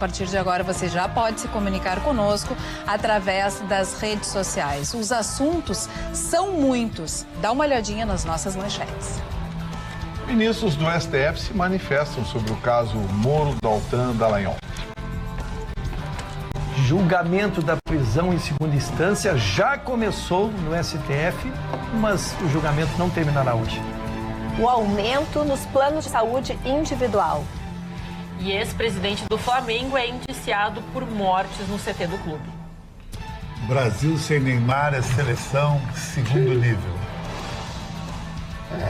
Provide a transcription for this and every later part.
A partir de agora, você já pode se comunicar conosco através das redes sociais. Os assuntos são muitos. Dá uma olhadinha nas nossas manchetes. Ministros do STF se manifestam sobre o caso Moro, Daltan, Dallagnol. Julgamento da prisão em segunda instância já começou no STF, mas o julgamento não terminará hoje. O aumento nos planos de saúde individual. E ex-presidente do Flamengo é indiciado por mortes no CT do clube. Brasil sem Neymar é seleção segundo nível.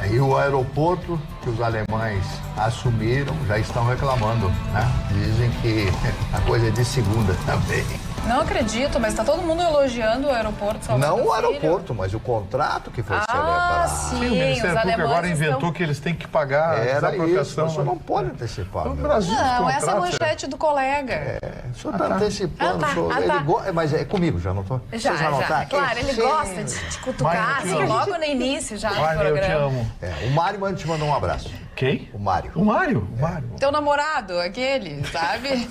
E o aeroporto que os alemães assumiram já estão reclamando, né? Dizem que a coisa é de segunda também. Não acredito, mas está todo mundo elogiando o aeroporto Salvador Não o Filho. aeroporto, mas o contrato que foi celebrado. Sim, O Ministério Público agora inventou estão... que eles têm que pagar a Era desapropriação. isso, você não pode antecipar. No meu. Brasil, Não, os essa é a contratos, manchete do colega. O senhor está antecipando. Mas é comigo, já notou? Já. Claro, ele gosta de te cutucar, Mário, eu te assim, amo. logo no início já do Mário, eu te programa. amo. O Mário te mandou um abraço. Quem? O Mário. O Mário? O Mário. Teu namorado, aquele, sabe?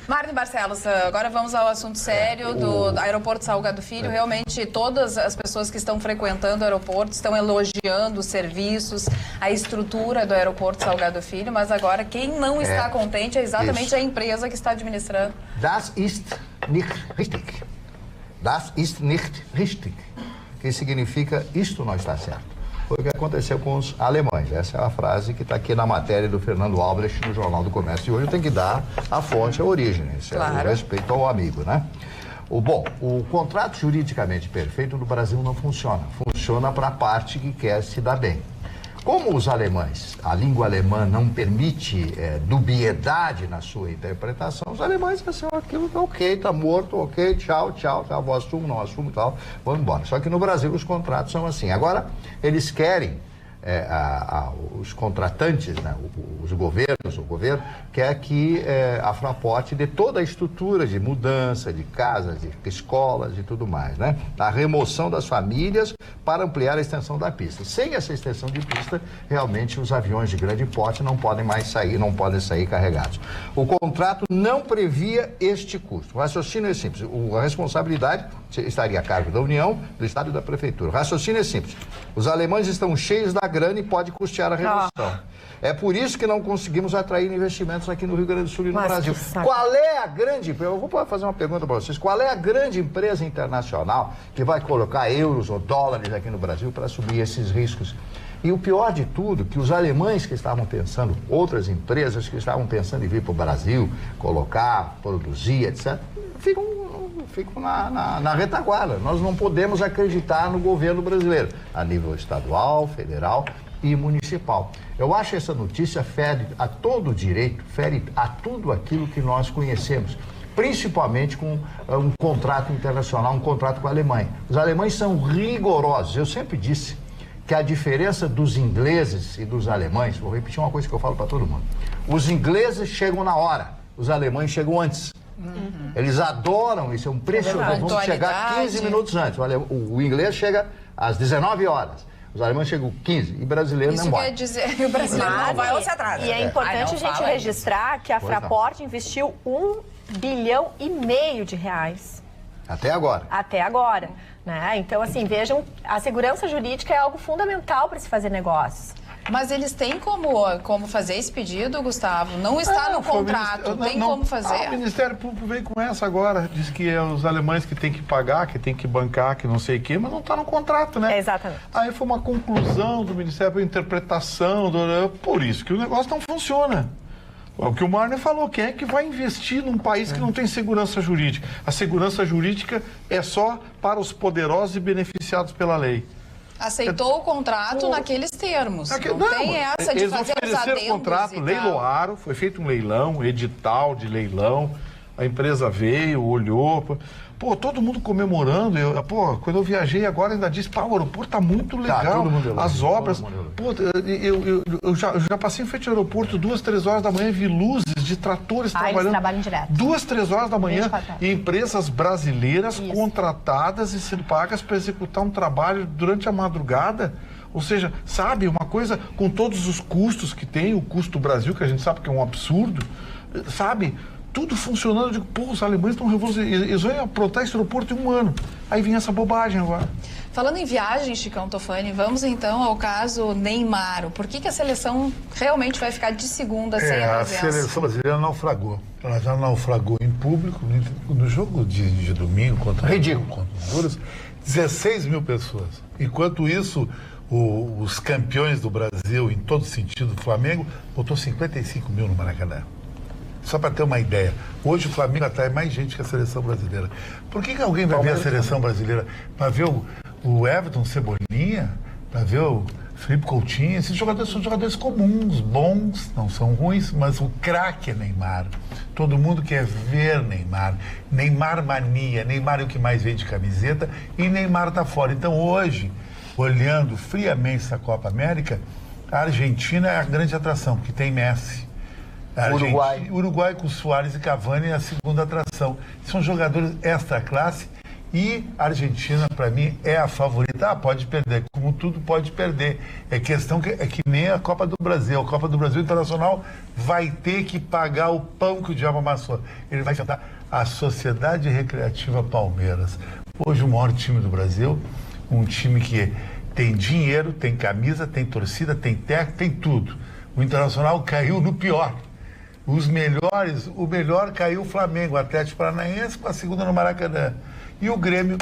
Marne Barcelos, agora vamos ao assunto sério do aeroporto Salgado Filho. Realmente, todas as pessoas que estão frequentando o aeroporto estão elogiando os serviços, a estrutura do aeroporto Salgado Filho, mas agora quem não está contente é exatamente a empresa que está administrando. Das ist nicht richtig. Das ist nicht richtig. Que significa isto não está certo. Foi o que aconteceu com os alemães. Essa é a frase que está aqui na matéria do Fernando Albrecht no Jornal do Comércio de hoje. Eu tenho que dar a fonte, a origem. Isso é o respeito ao amigo, né? O contrato juridicamente perfeito no Brasil não funciona. Funciona para a parte que quer se dar bem. Como os alemães, a língua alemã não permite dubiedade na sua interpretação, os alemães pensam aquilo, ok, está morto, ok, tchau, vou assumo, não assumo, tal, vamos embora. Só que no Brasil os contratos são assim. Agora, eles querem, os contratantes, né, os governos, o governo quer que a Fraport dê toda a estrutura de mudança, de casas, de escolas e tudo mais, né? A remoção das famílias para ampliar a extensão da pista. Sem essa extensão de pista, realmente os aviões de grande porte não podem mais sair, não podem sair carregados. O contrato não previa este custo. O raciocínio é simples. A responsabilidade estaria a cargo da União, do Estado e da Prefeitura. O raciocínio é simples. Os alemães estão cheios da grana e pode custear a remoção. É por isso que não conseguimos atrair investimentos aqui no Rio Grande do Sul e no Brasil. Qual é a grande... Eu vou fazer uma pergunta para vocês. Qual é a grande empresa internacional que vai colocar euros ou dólares aqui no Brasil para assumir esses riscos? E o pior de tudo, que os alemães que estavam pensando, outras empresas que estavam pensando em vir para o Brasil, colocar, produzir, etc., ficam na retaguarda. Nós não podemos acreditar no governo brasileiro, a nível estadual, federal e municipal. Eu acho essa notícia fere a todo o direito, fere a tudo aquilo que nós conhecemos, principalmente com um contrato internacional, um contrato com a Alemanha. Os alemães são rigorosos. Eu sempre disse que a diferença dos ingleses e dos alemães, vou repetir uma coisa que eu falo para todo mundo, os ingleses chegam na hora, os alemães chegam antes. Eles adoram isso, é um preço, vamos chegar 15 minutos antes. O inglês chega às 19 horas. Os alemães chegam 15 e o brasileiro não vai. Isso quer dizer que o brasileiro não vai ou se atrasa. E é importante a gente registrar que a Fraport investiu R$1,5 bilhão de reais. Até agora. Até agora. Né? Então, assim, vejam, a segurança jurídica é algo fundamental para se fazer negócios. Mas eles têm como fazer esse pedido, Gustavo? Não está no contrato, tem como fazer. O Ministério Público veio com essa agora, diz que é os alemães que tem que pagar, que tem que bancar, que não sei o quê, mas não está no contrato, né? Exatamente. Aí foi uma conclusão do Ministério, interpretação, por isso que o negócio não funciona. O que o Marne falou, quem é que vai investir num país que não tem segurança jurídica? A segurança jurídica é só para os poderosos e beneficiados pela lei. Aceitou o contrato naqueles termos. Não tem essa de fazer os adendos. Eles ofereceram o contrato, leiloaram, foi feito um leilão, edital de leilão, a empresa veio, olhou, todo mundo comemorando. Quando eu viajei agora ainda disse, o aeroporto tá muito legal, as obras. Eu já passei em frente ao aeroporto 2, 3 horas da manhã e vi luzes de tratores trabalhando. Eles trabalham direto. 2, 3 horas da manhã e empresas brasileiras contratadas e sendo pagas para executar um trabalho durante a madrugada. Ou seja, sabe, uma coisa com todos os custos que tem, o custo do Brasil, que a gente sabe que é um absurdo, sabe? tudo funcionando. Eu digo, pô, os alemães estão revolucionando. Eles vão aprontar esse aeroporto em 1 ano. Aí vem essa bobagem agora. Falando em viagem, Chicão Tofani, vamos então ao caso Neymar. Por que a seleção realmente vai ficar de segunda sem a A presença? seleção brasileira naufragou. Ela já naufragou em público no jogo de domingo contra o Honduras, 16 mil pessoas. Enquanto isso, os campeões do Brasil, em todo sentido, o Flamengo, botou 55 mil no Maracanã. Só para ter uma ideia. Hoje o Flamengo atrai mais gente que a seleção brasileira. Por que alguém vai ver a seleção brasileira? Para ver o Everton Cebolinha? Para ver o Felipe Coutinho? Esses jogadores são jogadores comuns, bons, não são ruins, mas o craque é Neymar. Todo mundo quer ver Neymar. Neymar mania. Neymar é o que mais vende camiseta e Neymar está fora. Então hoje, olhando friamente essa Copa América, a Argentina é a grande atração, porque tem Messi. Uruguai com Suárez e Cavani é a segunda atração. São jogadores extra classe e a Argentina, para mim, é a favorita. Pode perder, como tudo pode perder. É questão que nem a Copa do Brasil. A Copa do Brasil Internacional vai ter que pagar o pão que o diabo amassou. Ele vai enfrentar a Sociedade Recreativa Palmeiras. Hoje o maior time do Brasil, um time que tem dinheiro, tem camisa, tem torcida, tem técnico, tem tudo. O Internacional caiu no pior. Os melhores, o melhor caiu o Flamengo, o Atlético Paranaense com a segunda no Maracanã. E o Grêmio,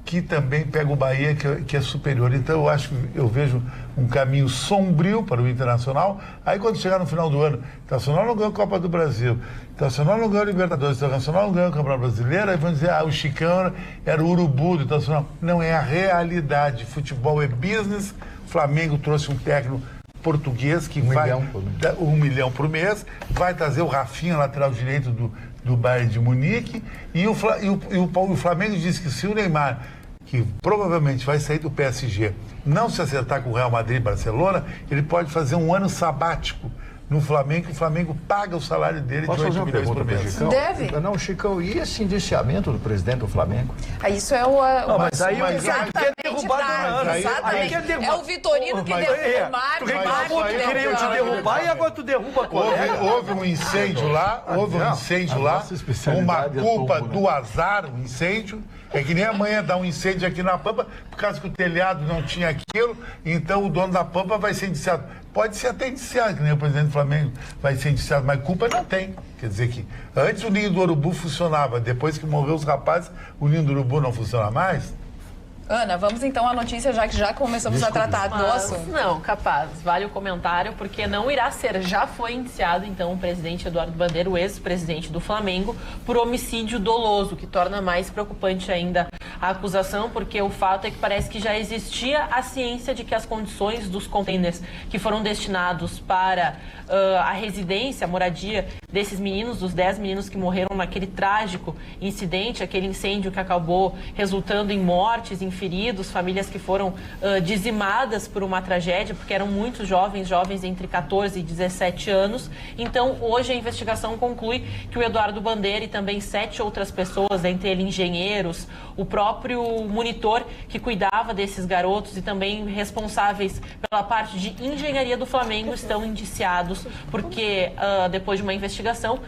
que também pega o Bahia, que é superior. Então eu vejo um caminho sombrio para o Internacional. Aí quando chegar no final do ano, o Internacional não ganhou a Copa do Brasil, o Internacional não ganhou a Libertadores, o Internacional não ganhou o Campeonato Brasileiro, aí vão dizer, o Chicão era o urubu do Internacional. Não, é a realidade. Futebol é business. O Flamengo trouxe um técnico português que vai dar 1 milhão por mês, vai trazer o Rafinha, lateral direito do Bayern de Munique, e o Flamengo disse que se o Neymar, que provavelmente vai sair do PSG, não se acertar com o Real Madrid e Barcelona, ele pode fazer um ano sabático no Flamengo, que o Flamengo paga o salário dele de 8 milhões por mês. Deve. Não, Chicão, e esse indiciamento do presidente do Flamengo? Isso é o mas aí exatamente quer derrubar do exatamente. É o Vitorino que derruba o Mário. Tu queria te derrubar e agora tu derruba a colega. Houve um incêndio lá, uma culpa do azar, um incêndio. É que nem amanhã dá um incêndio aqui na Pampa, por causa que o telhado não tinha aquilo, então o dono da Pampa vai ser indiciado. Pode ser até indiciado, que nem o presidente do Flamengo vai ser indiciado, mas culpa não tem. Quer dizer que antes o ninho do urubu funcionava, depois que morreu os rapazes, o ninho do urubu não funciona mais. Ana, vamos então à notícia, já que já começamos a tratar do assunto. Não, capaz. Vale o comentário, porque não irá ser. Já foi indiciado, então, o presidente Eduardo Bandeira, o ex-presidente do Flamengo, por homicídio doloso, que torna mais preocupante ainda a acusação, porque o fato é que parece que já existia a ciência de que as condições dos containers que foram destinados para a residência, a moradia desses meninos, dos 10 meninos que morreram naquele trágico incidente, aquele incêndio que acabou resultando em mortes, em feridos, famílias que foram dizimadas por uma tragédia, porque eram muitos jovens entre 14 e 17 anos. Então, hoje a investigação conclui que o Eduardo Bandeira e também 7 outras pessoas, entre eles engenheiros, o próprio monitor que cuidava desses garotos e também responsáveis pela parte de engenharia do Flamengo, estão indiciados, porque depois de uma investigação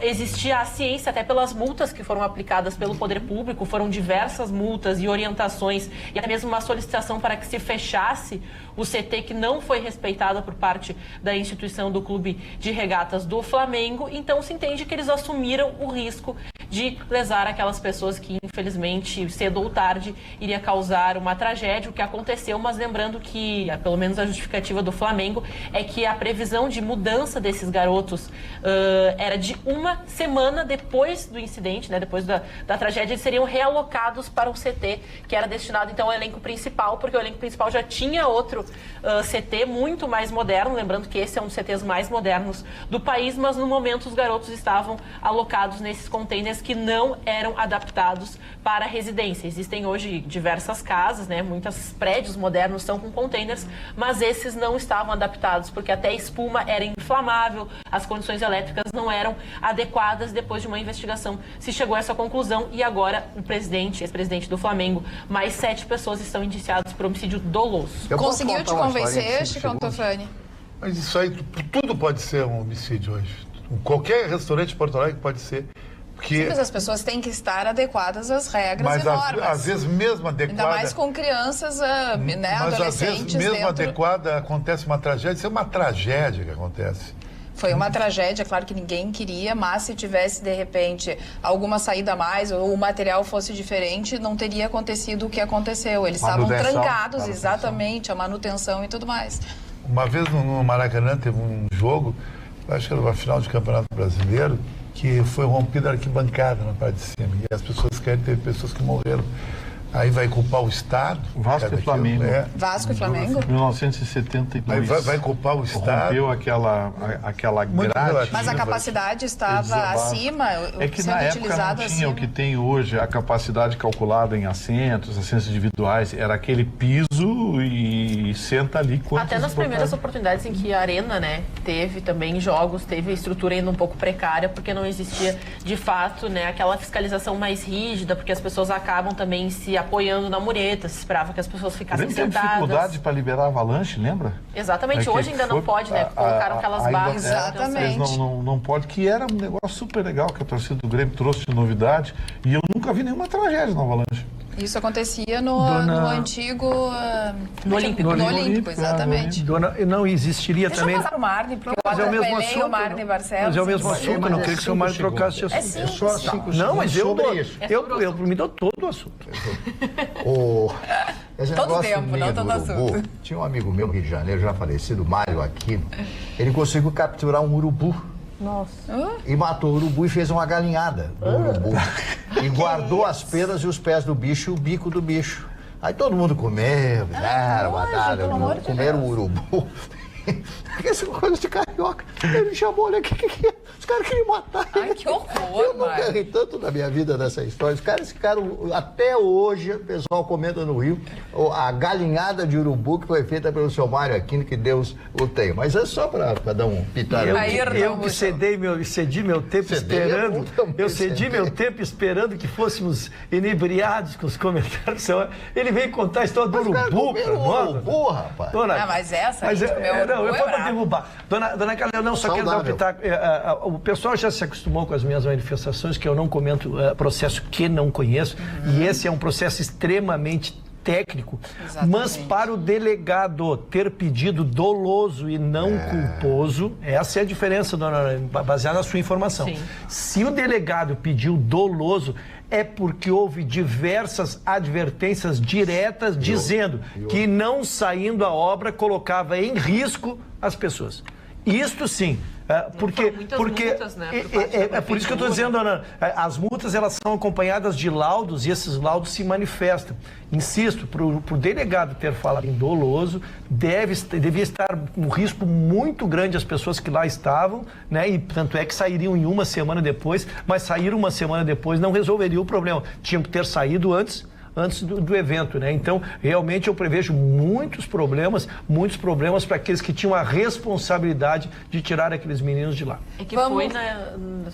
existia a ciência, até pelas multas que foram aplicadas pelo poder público, foram diversas multas e orientações e até mesmo uma solicitação para que se fechasse o CT, que não foi respeitada por parte da instituição do Clube de Regatas do Flamengo. Então se entende que eles assumiram o risco de lesar aquelas pessoas que, infelizmente, cedo ou tarde, iria causar uma tragédia, o que aconteceu, mas lembrando que, pelo menos a justificativa do Flamengo, é que a previsão de mudança desses garotos era de 1 semana depois do incidente, né, depois da tragédia, eles seriam realocados para o CT, que era destinado, então, ao elenco principal, porque o elenco principal já tinha outro CT muito mais moderno, lembrando que esse é um dos CTs mais modernos do país, mas no momento os garotos estavam alocados nesses containers que não eram adaptados para residência. Existem hoje diversas casas, né? Muitos prédios modernos são com containers, mas esses não estavam adaptados, porque até a espuma era inflamável, as condições elétricas não eram adequadas. Depois de uma investigação se chegou a essa conclusão e agora o presidente, ex-presidente do Flamengo, mais 7 pessoas estão indiciadas por homicídio doloso. Conseguiu te convencer, Chicão Tofani? Mas isso aí, tudo pode ser um homicídio hoje. Qualquer restaurante de Porto Alegre pode ser. Porque... Sim, mas as pessoas têm que estar adequadas às regras e normas. Mas às vezes mesmo adequada... Ainda mais com crianças, né, mas adolescentes às vezes mesmo dentro... adequada acontece uma tragédia. Isso é uma tragédia que acontece. Foi uma tragédia, claro que ninguém queria, mas se tivesse, de repente, alguma saída a mais ou o material fosse diferente, não teria acontecido o que aconteceu. Eles estavam trancados, exatamente, a manutenção e tudo mais. Uma vez no Maracanã teve um jogo, acho que era uma final de Campeonato Brasileiro, que foi rompida a arquibancada na parte de cima. E as pessoas querem, teve pessoas que morreram. Aí vai culpar o Estado. Vasco e Flamengo. Vasco e Flamengo? 1972. Aí vai culpar o Estado. Rompeu aquela grade. Mas a capacidade estava acima, é que na época não tinha acima. O que tem hoje, a capacidade calculada em assentos individuais. Era aquele piso e senta ali. Até nas primeiras oportunidades em que a Arena, né, teve também jogos, teve a estrutura ainda um pouco precária, porque não existia, de fato, né, aquela fiscalização mais rígida, porque as pessoas acabam também se apoiando na mureta, se esperava que as pessoas ficassem sentadas. Teve dificuldade para liberar a avalanche, lembra? Exatamente, hoje ainda não pode, né? Colocaram aquelas barras. Exatamente. Não pode, que era um negócio super legal que a torcida do Grêmio trouxe de novidade, e eu nunca vi nenhuma tragédia na avalanche. Isso acontecia no antigo... No Olímpico. No Olímpico, exatamente. Não existiria Deixa também... eu passar o Marne, porque mas eu é o mesmo atropelei assunto, o Marne Barcelos. Mas é o mesmo assunto, não queria que o seu Marne trocasse de assunto. É só 5 segundos. Não, mas eu me dou todo o assunto. Todo tempo, não todo assunto. Tinha um amigo meu no Rio de Janeiro, já falecido, Mário Aquino. Ele conseguiu capturar um urubu. Nossa. E matou o urubu e fez uma galinhada do urubu. E guardou as penas e os pés do bicho e o bico do bicho. Aí todo mundo comeu, comeram o urubu. Essa coisa de carioca. Ele me chamou, olha, o que é? Os caras queriam matar. Ai, que horror, eu nunca ri tanto na minha vida dessa história. Os caras ficaram, até hoje, o pessoal comenta no Rio, a galinhada de urubu que foi feita pelo seu Mário Aquino, que Deus o tenha. Mas é só para dar um pitarão. Eu que cedi meu tempo esperando. Eu cedi meu tempo esperando que fôssemos inebriados com os comentários. Ele veio contar a história do urubu. Urubu, rapaz. Mas essa aí, eu vou para derrubar. Dona Carla, eu não só quero dar um pitaco. O pessoal já se acostumou com as minhas manifestações, que eu não comento processo que não conheço. E esse é um processo extremamente técnico. Exatamente. Mas para o delegado ter pedido doloso e não culposo, essa é a diferença, dona, baseada na sua informação. Sim. Se o delegado pediu doloso, é porque houve diversas advertências diretas dizendo que não saindo a obra colocava em risco as pessoas. Isto sim. Porque multas, né, é por isso que eu estou dizendo, Ana, as multas elas são acompanhadas de laudos e esses laudos se manifestam. Insisto, para o delegado ter falado em doloso, devia estar um risco muito grande as pessoas que lá estavam, né? E tanto é que sairiam em uma semana depois, mas sair uma semana depois não resolveria o problema. Tinham que ter saído antes do evento, né? Então, realmente eu prevejo muitos problemas para aqueles que tinham a responsabilidade de tirar aqueles meninos de lá. É que foi,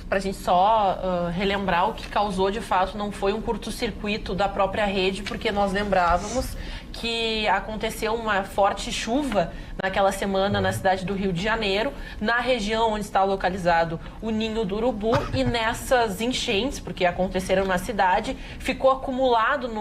pra gente só relembrar, o que causou de fato não foi um curto-circuito da própria rede, porque nós lembrávamos que aconteceu uma forte chuva naquela semana na cidade do Rio de Janeiro, na região onde está localizado o Ninho do Urubu, e nessas enchentes, porque aconteceram na cidade, ficou acumulado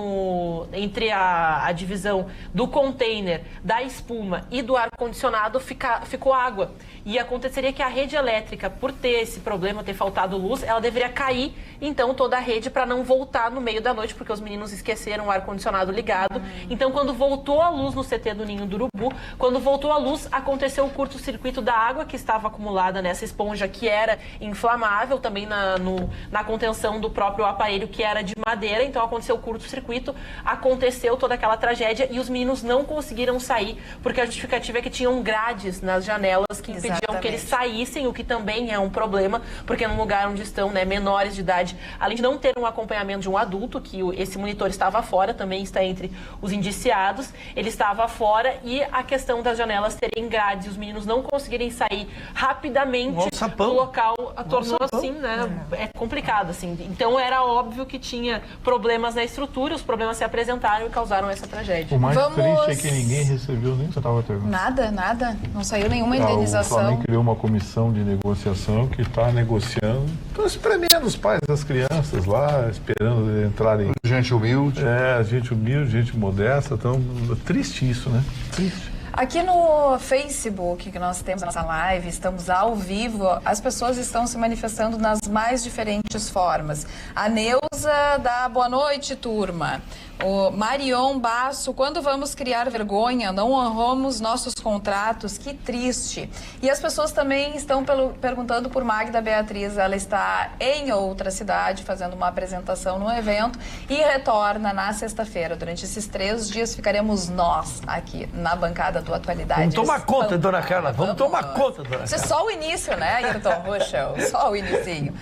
entre a divisão do container, da espuma e do ar-condicionado, ficou água. E aconteceria que a rede elétrica, por ter esse problema, ter faltado luz, ela deveria cair, então, toda a rede para não voltar no meio da noite, porque os meninos esqueceram o ar-condicionado ligado. Então, quando voltou a luz no CT do Ninho do Urubu, quando voltou a luz, aconteceu o curto-circuito da água que estava acumulada nessa esponja, que era inflamável, também na contenção do próprio aparelho, que era de madeira. Então, aconteceu o curto-circuito, aconteceu toda aquela tragédia e os meninos não conseguiram sair, porque a justificativa é que tinham grades nas janelas que impediam que eles saíssem, o que também é um problema, porque num lugar onde estão, né, menores de idade, além de não ter um acompanhamento de um adulto, que esse monitor estava fora, também está entre os indiciados, indiciados, ele estava fora, e a questão das janelas terem grades e os meninos não conseguirem sair rapidamente do local tornou assim, né? É complicado, assim. Então era óbvio que tinha problemas na estrutura, os problemas se apresentaram e causaram essa tragédia. O mais triste é que ninguém recebeu nem centavo até agora. Nada. Não saiu nenhuma indenização. O Flamengo criou uma comissão de negociação que está negociando, estão espremendo os pais das crianças lá, esperando entrarem. Gente humilde. Gente humilde, gente modesta. Então, triste isso, né? Triste. Aqui no Facebook, que nós temos a nossa live, estamos ao vivo, as pessoas estão se manifestando nas mais diferentes formas. A Neuza dá boa noite, turma. O Marion Basso, quando vamos criar vergonha, não honramos nossos contratos, que triste. E as pessoas também estão perguntando por Magda Beatriz, ela está em outra cidade fazendo uma apresentação no evento e retorna na sexta-feira. Durante esses 3 dias ficaremos nós aqui na bancada do Atualidade. Vamos tomar conta, dona Carla, vamos tomar conta, dona Carla. Isso é só o início, né, Ayrton Ruschel? Só o inicinho.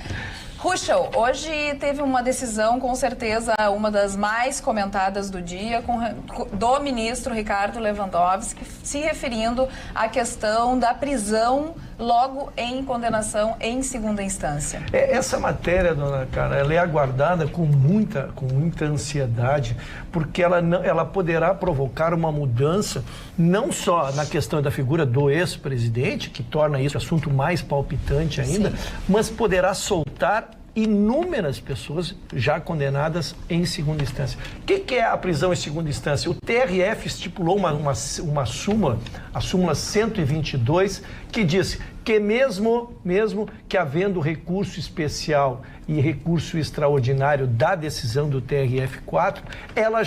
Ruschel, hoje teve uma decisão, com certeza, uma das mais comentadas do dia, do ministro Ricardo Lewandowski, se referindo à questão da prisão logo em condenação em segunda instância. Essa matéria, dona Carla, ela é aguardada com muita ansiedade, porque ela poderá provocar uma mudança, não só na questão da figura do ex-presidente, que torna isso assunto mais palpitante ainda, mas poderá soltar inúmeras pessoas já condenadas em segunda instância. O que é a prisão em segunda instância? O TRF estipulou uma súmula, a súmula 122, que diz que mesmo que havendo recurso especial e recurso extraordinário da decisão do TRF4, ela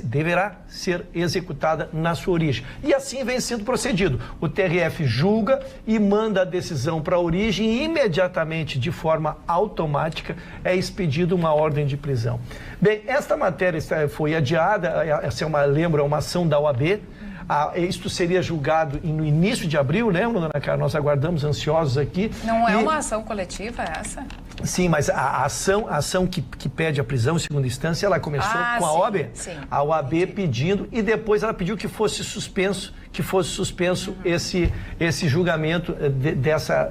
deverá ser executada na sua origem. E assim vem sendo procedido. O TRF julga e manda a decisão para a origem e imediatamente, de forma automática, é expedida uma ordem de prisão. Bem, esta matéria foi adiada, essa é uma ação da OAB. Isto seria julgado no início de abril, lembra, dona Carla? Nós aguardamos ansiosos aqui. Não é uma ação coletiva essa? Sim, mas a ação que pede a prisão em segunda instância, ela começou com a OAB. Sim. A OAB pedindo, e depois ela pediu que fosse suspenso esse julgamento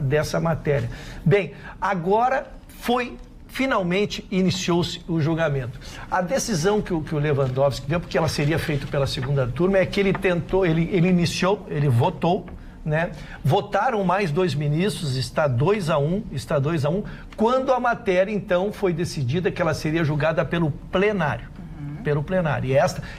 dessa matéria. Bem, agora finalmente iniciou-se o julgamento. A decisão que o Lewandowski deu, porque ela seria feita pela segunda turma, é que ele votou, né? Votaram mais 2 ministros, está 2-1, quando a matéria, então, foi decidida que ela seria julgada pelo plenário.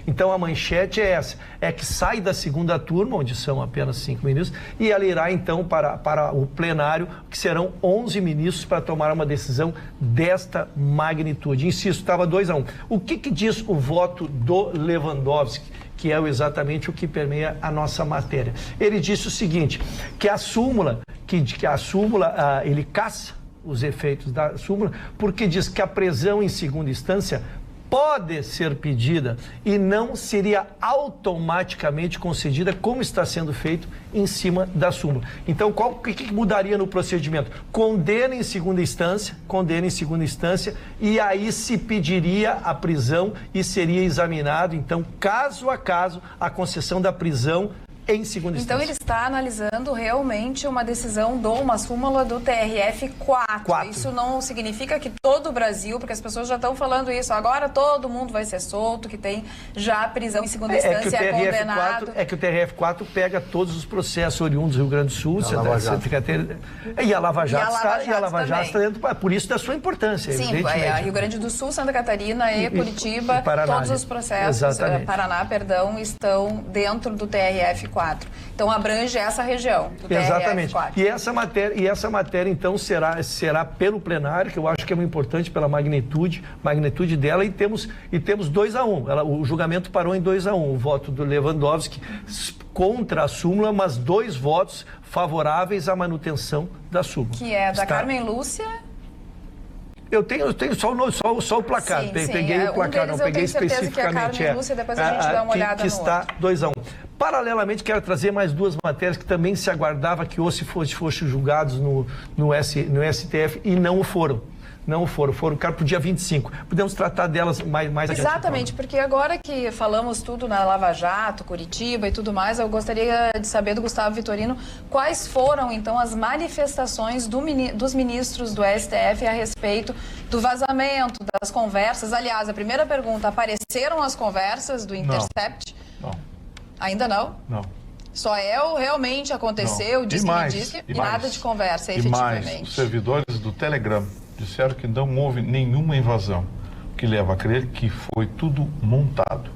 Então a manchete é essa, é que sai da segunda turma, onde são apenas 5 ministros, e ela irá então para o plenário, que serão 11 ministros para tomar uma decisão desta magnitude. Insisto, estava 2-1. O que diz o voto do Lewandowski, que é exatamente o que permeia a nossa matéria? Ele disse o seguinte, que a súmula, ele caça os efeitos da súmula, porque diz que a prisão em segunda instância pode ser pedida e não seria automaticamente concedida, como está sendo feito em cima da súmula. Então, o que mudaria no procedimento? Condena em segunda instância, e aí se pediria a prisão e seria examinado, então, caso a caso, a concessão da prisão em segunda instância. Então ele está analisando realmente uma decisão uma súmula do TRF4. Isso não significa que todo o Brasil, porque as pessoas já estão falando isso, agora todo mundo vai ser solto, que tem já prisão em segunda instância, condenado. É que o TRF4 pega todos os processos oriundos do Rio Grande do Sul, e a Lava Jato está dentro, por isso da sua importância. Sim, Rio Grande do Sul, Santa Catarina e Curitiba, Paraná, todos os processos, Paraná, estão dentro do TRF4. Então abrange essa região do Exatamente. TRF4. E essa matéria então será pelo plenário, que eu acho que é muito importante pela magnitude dela, e temos 2-1. O julgamento parou em 2-1. O voto do Lewandowski contra a súmula, mas 2 votos favoráveis à manutenção da súmula. Que é da Carmen Lúcia. Eu tenho só o placar. Peguei o placar, não peguei especificamente. Que é a Carmen Lúcia, depois a gente dá uma olhada que está 2-1. Paralelamente, quero trazer mais 2 matérias que também se aguardava que fossem julgados no STF e não o foram. Não foram para o dia 25. Podemos tratar delas mais adiante. Exatamente, porque agora que falamos tudo na Lava Jato, Curitiba e tudo mais, eu gostaria de saber do Gustavo Vitorino quais foram, então, as manifestações dos ministros do STF a respeito do vazamento, das conversas. Aliás, a primeira pergunta, apareceram as conversas do Intercept? Não. Ainda não? Não. Só realmente aconteceu, diz que me diz que e nada de conversa, efetivamente. E mais, os servidores do Telegram disseram que não houve nenhuma invasão, o que leva a crer que foi tudo montado.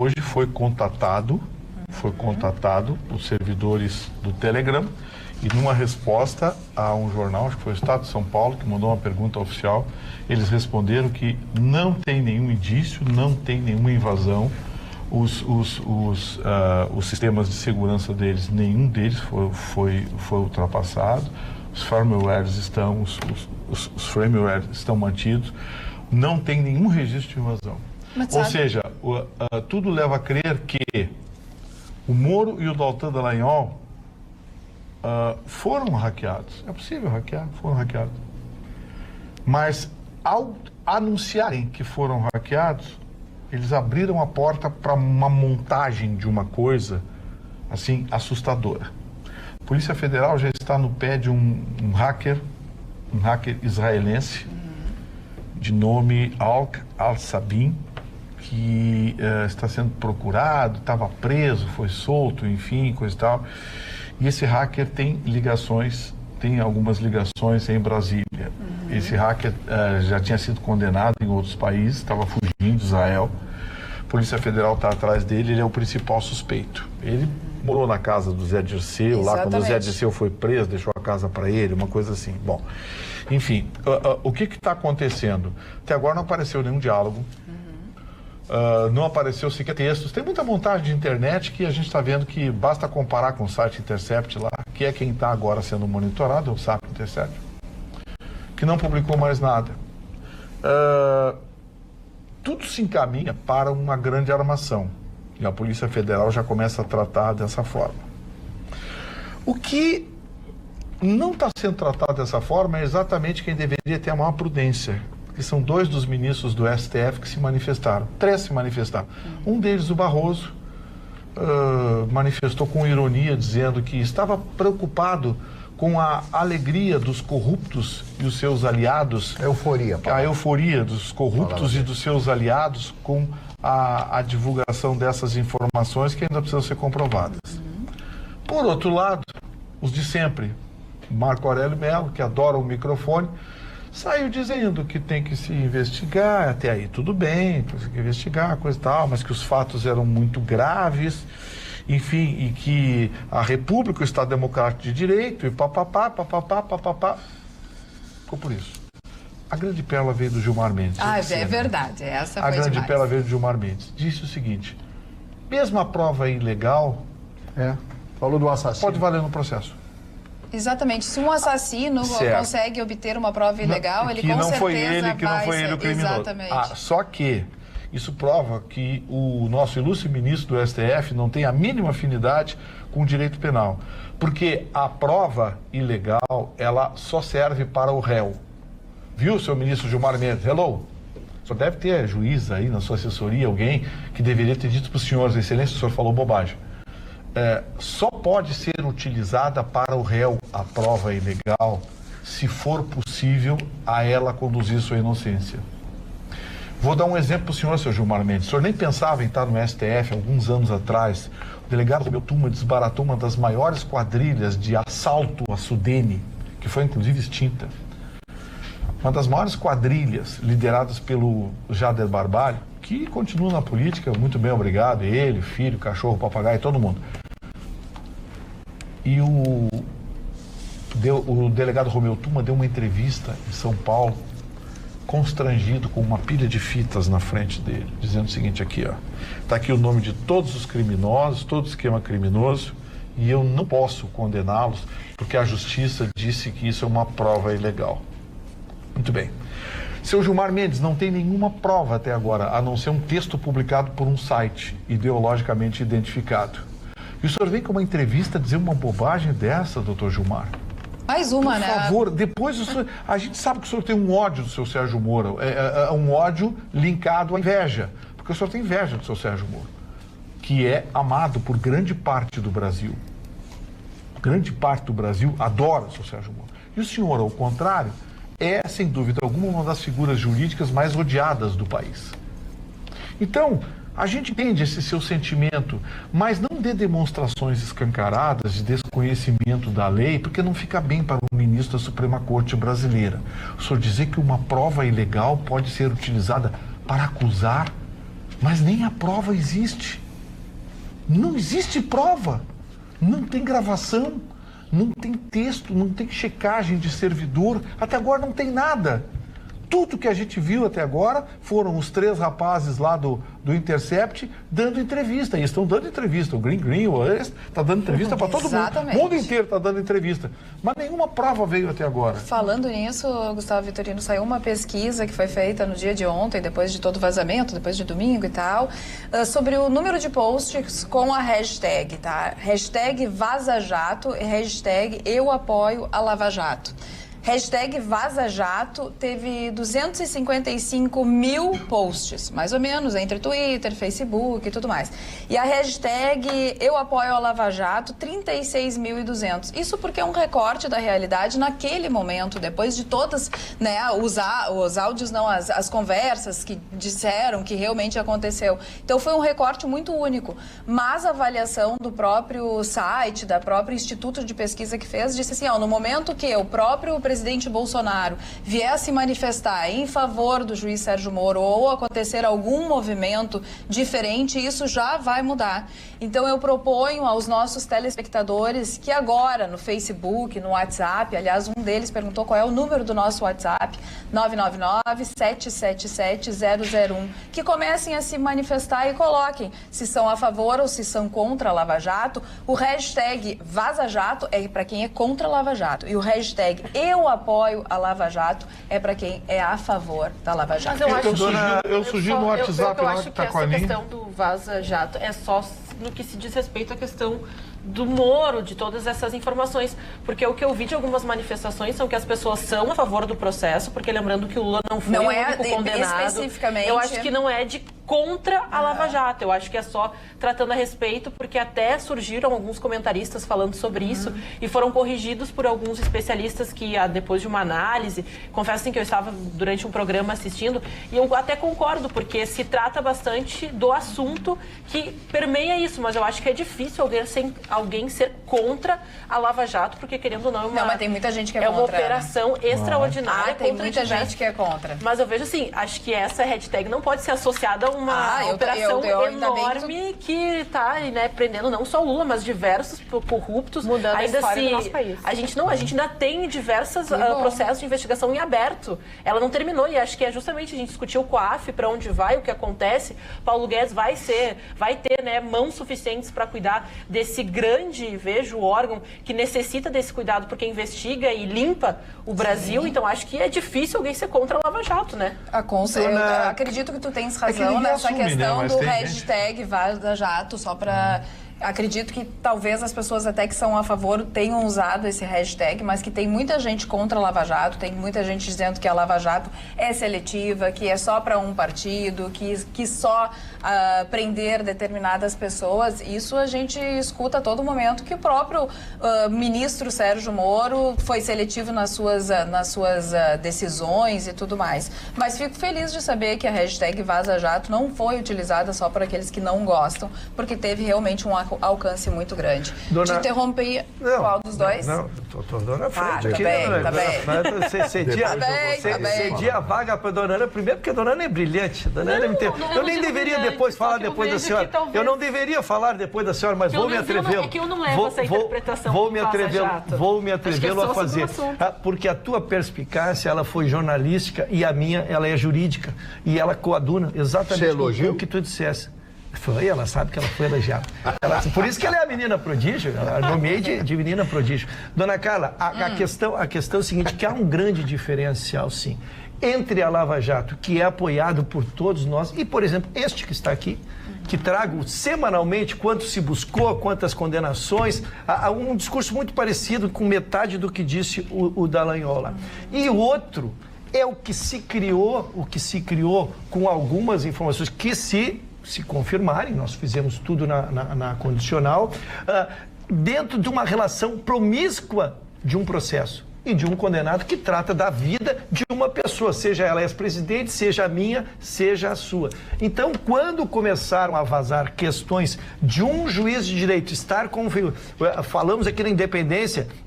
Hoje foi contatado os servidores do Telegram e numa resposta a um jornal, acho que foi o Estado de São Paulo, que mandou uma pergunta oficial, eles responderam que não tem nenhum indício, não tem nenhuma invasão. Os sistemas de segurança deles, nenhum deles foi ultrapassado. Os firmwares estão mantidos. Não tem nenhum registro de invasão. Ou seja, tudo leva a crer que o Moro e o Deltan Dallagnol foram hackeados. É possível hackear, foram hackeados. Mas ao anunciarem que foram hackeados, eles abriram a porta para uma montagem de uma coisa, assim, assustadora. A Polícia Federal já está no pé de um hacker israelense, de nome Al-Sabin, que está sendo procurado, estava preso, foi solto, enfim, coisa e tal. E esse hacker tem algumas ligações em Brasília. Esse hacker já tinha sido condenado em outros países, estava fugindo de Israel. A Polícia Federal está atrás dele, ele é o principal suspeito. Ele morou na casa do Zé Dirceu, lá quando o Zé Dirceu foi preso, deixou a casa para ele, uma coisa assim. Bom, enfim, o que está acontecendo? Até agora não apareceu nenhum diálogo, não apareceu sequer textos. Tem muita montagem de internet que a gente está vendo que basta comparar com o site Intercept lá, que é quem está agora sendo monitorado, é o SAP Intercept, que não publicou mais nada. Tudo se encaminha para uma grande armação. E a Polícia Federal já começa a tratar dessa forma. O que não está sendo tratado dessa forma é exatamente quem deveria ter a maior prudência, que são 2 dos ministros do STF que se manifestaram. 3 se manifestaram. Um deles, o Barroso, manifestou com ironia, dizendo que estava preocupado com a alegria dos corruptos e os seus aliados. Euforia. A euforia dos corruptos e dos seus aliados com a divulgação dessas informações que ainda precisam ser comprovadas. Por outro lado, os de sempre, Marco Aurélio Mello, que adora o microfone, saiu dizendo que tem que se investigar, até aí tudo bem, tem que investigar, coisa e tal, mas que os fatos eram muito graves, enfim, e que a República, o Estado Democrático de Direito, e papapá. Ficou por isso. A grande pérola veio do Gilmar Mendes. É verdade, essa foi a grande demais. pérola veio do Gilmar Mendes. Disse o seguinte, mesmo a prova ilegal, falou do assassino, pode valer no processo. Exatamente. Se um assassino consegue obter uma prova ilegal, ele com certeza não foi ele o criminoso. Exatamente. Só que isso prova que o nosso ilustre ministro do STF não tem a mínima afinidade com o direito penal. Porque a prova ilegal, ela só serve para o réu. Viu, seu ministro Gilmar Mendes? Hello? Só deve ter juiz aí na sua assessoria, alguém que deveria ter dito para o senhor, excelência, o senhor falou bobagem. Só pode ser utilizada para o réu a prova ilegal se for possível a ela conduzir sua inocência. Vou dar um exemplo para o senhor, seu Gilmar Mendes. O senhor nem pensava em estar no STF alguns anos atrás. O delegado Romeu Tuma desbaratou uma das maiores quadrilhas de assalto a Sudene, que foi inclusive extinta. Uma das maiores quadrilhas lideradas pelo Jader Barbalho, que continua na política, muito bem, obrigado, ele, filho, cachorro, papagaio, todo mundo. E o delegado Romeu Tuma deu uma entrevista em São Paulo, constrangido, com uma pilha de fitas na frente dele, dizendo o seguinte aqui, está aqui o nome de todos os criminosos, todo o esquema criminoso, e eu não posso condená-los, porque a justiça disse que isso é uma prova ilegal. Muito bem. Seu Gilmar Mendes, não tem nenhuma prova até agora, a não ser um texto publicado por um site ideologicamente identificado. E o senhor vem com uma entrevista dizer uma bobagem dessa, doutor Gilmar? Mais uma, Por né? favor, depois a gente sabe que o senhor tem um ódio do seu Sérgio Moro, um ódio linkado à inveja, porque o senhor tem inveja do seu Sérgio Moro, que é amado por grande parte do Brasil. Grande parte do Brasil adora o seu Sérgio Moro. E o senhor, ao contrário, é, sem dúvida alguma, uma das figuras jurídicas mais odiadas do país. Então, a gente entende esse seu sentimento, mas não dê demonstrações escancaradas de desconhecimento da lei, porque não fica bem para um ministro da Suprema Corte brasileira. O senhor dizer que uma prova ilegal pode ser utilizada para acusar, mas nem a prova existe. Não existe prova. Não tem gravação, não tem texto, não tem checagem de servidor. Até agora não tem nada. Tudo que a gente viu até agora foram os 3 rapazes lá do Intercept dando entrevista. E estão dando entrevista. O Green está dando entrevista para todo mundo. Exatamente. O mundo inteiro está dando entrevista. Mas nenhuma prova veio até agora. Falando nisso, Gustavo Vitorino, saiu uma pesquisa que foi feita no dia de ontem, depois de todo o vazamento, depois de domingo e tal, sobre o número de posts com a hashtag, tá? Hashtag Vaza Jato e hashtag Eu Apoio a Lava Jato. Hashtag Vaza Jato teve 255 mil posts, mais ou menos, entre Twitter, Facebook e tudo mais. E a hashtag Eu Apoio a Lava Jato, 36.200. Isso porque é um recorte da realidade naquele momento, depois de todas, né, os áudios, não, as conversas que disseram que realmente aconteceu. Então foi um recorte muito único. Mas a avaliação do próprio site, da própria Instituto de Pesquisa que fez, disse assim, ó, no momento que o próprio presidente Bolsonaro vier a se manifestar em favor do juiz Sérgio Moro ou acontecer algum movimento diferente, isso já vai mudar. Então eu proponho aos nossos telespectadores que agora no Facebook, no WhatsApp, aliás, um deles perguntou qual é o número do nosso WhatsApp, 999-777-001, que comecem a se manifestar e coloquem se são a favor ou se são contra a Lava Jato. O hashtag Vaza Jato é para quem é contra a Lava Jato e o hashtag Eu Apoio a Lava Jato é para quem é a favor da Lava Jato. Mas eu sugiro no WhatsApp eu lá acho que tá que com a essa Aninha. questão do Vaza Jato é só no que se diz respeito à questão do Moro, de todas essas informações. Porque o que eu vi de algumas manifestações são que as pessoas são a favor do processo, porque lembrando que o Lula não foi o único condenado. Especificamente. Eu acho que não é de contra a Lava Jato. Eu acho que é só tratando a respeito, porque até surgiram alguns comentaristas falando sobre isso e foram corrigidos por alguns especialistas que, depois de uma análise, confesso assim, que eu estava durante um programa assistindo, e eu até concordo, porque se trata bastante do assunto que permeia isso, mas eu acho que é difícil alguém ser contra a Lava Jato, porque querendo ou não, Não, mas tem muita gente que é uma contra, operação extraordinária. tem muita gente que é contra. Mas eu vejo assim, acho que essa hashtag não pode ser associada a uma operação enorme que está, né, prendendo não só o Lula, mas diversos corruptos. Mudando ainda a história do nosso país. A gente ainda tem diversos processos de investigação em aberto. Ela não terminou e acho que é justamente a gente discutir o COAF, para onde vai, o que acontece. Paulo Guedes vai ter, né, mãos suficientes para cuidar desse grande, órgão que necessita desse cuidado porque investiga e limpa o Brasil. Sim. Então acho que é difícil alguém ser contra a Lava Jato, né? Eu acredito que tu tens razão nessa questão do hashtag Vaza Jato, só para... Acredito que talvez as pessoas até que são a favor tenham usado esse hashtag, mas que tem muita gente contra a Lava Jato, tem muita gente dizendo que a Lava Jato é seletiva, que é só para um partido, que só prender determinadas pessoas. Isso a gente escuta a todo momento, que o próprio ministro Sérgio Moro foi seletivo nas suas decisões e tudo mais. Mas fico feliz de saber que a hashtag Vaza Jato não foi utilizada só por aqueles que não gostam, porque teve realmente um alcance muito grande. Te interrompi, qual dos dois? Não, tô dando a frente aqui. Tá bem. Cedi a vaga para a dona Ana, primeiro porque a dona Ana é brilhante. Eu nem deveria depois falar depois da senhora. Eu não deveria falar depois da senhora, mas vou me atrevê-lo. É que eu não levo essa interpretação. Vou me atrevê-lo a fazer. Porque a tua perspicácia, ela foi jornalística e a minha, ela é jurídica. E ela coaduna exatamente o que tu dissesse. Foi, ela sabe que ela foi elogiada. Por isso que ela é a menina prodígio, ela nomeei de menina prodígio. Dona Carla, a questão é o seguinte, que há um grande diferencial, sim, entre a Lava Jato, que é apoiado por todos nós, e, por exemplo, este que está aqui, que trago semanalmente quanto se buscou, quantas condenações, um discurso muito parecido com metade do que disse o Dallagnol. E o outro é o que se criou com algumas informações que se confirmarem, nós fizemos tudo na condicional, dentro de uma relação promíscua de um processo e de um condenado que trata da vida de uma pessoa, seja ela ex-presidente, seja a minha, seja a sua. Então, quando começaram a vazar questões de um juiz de direito estar falamos aqui na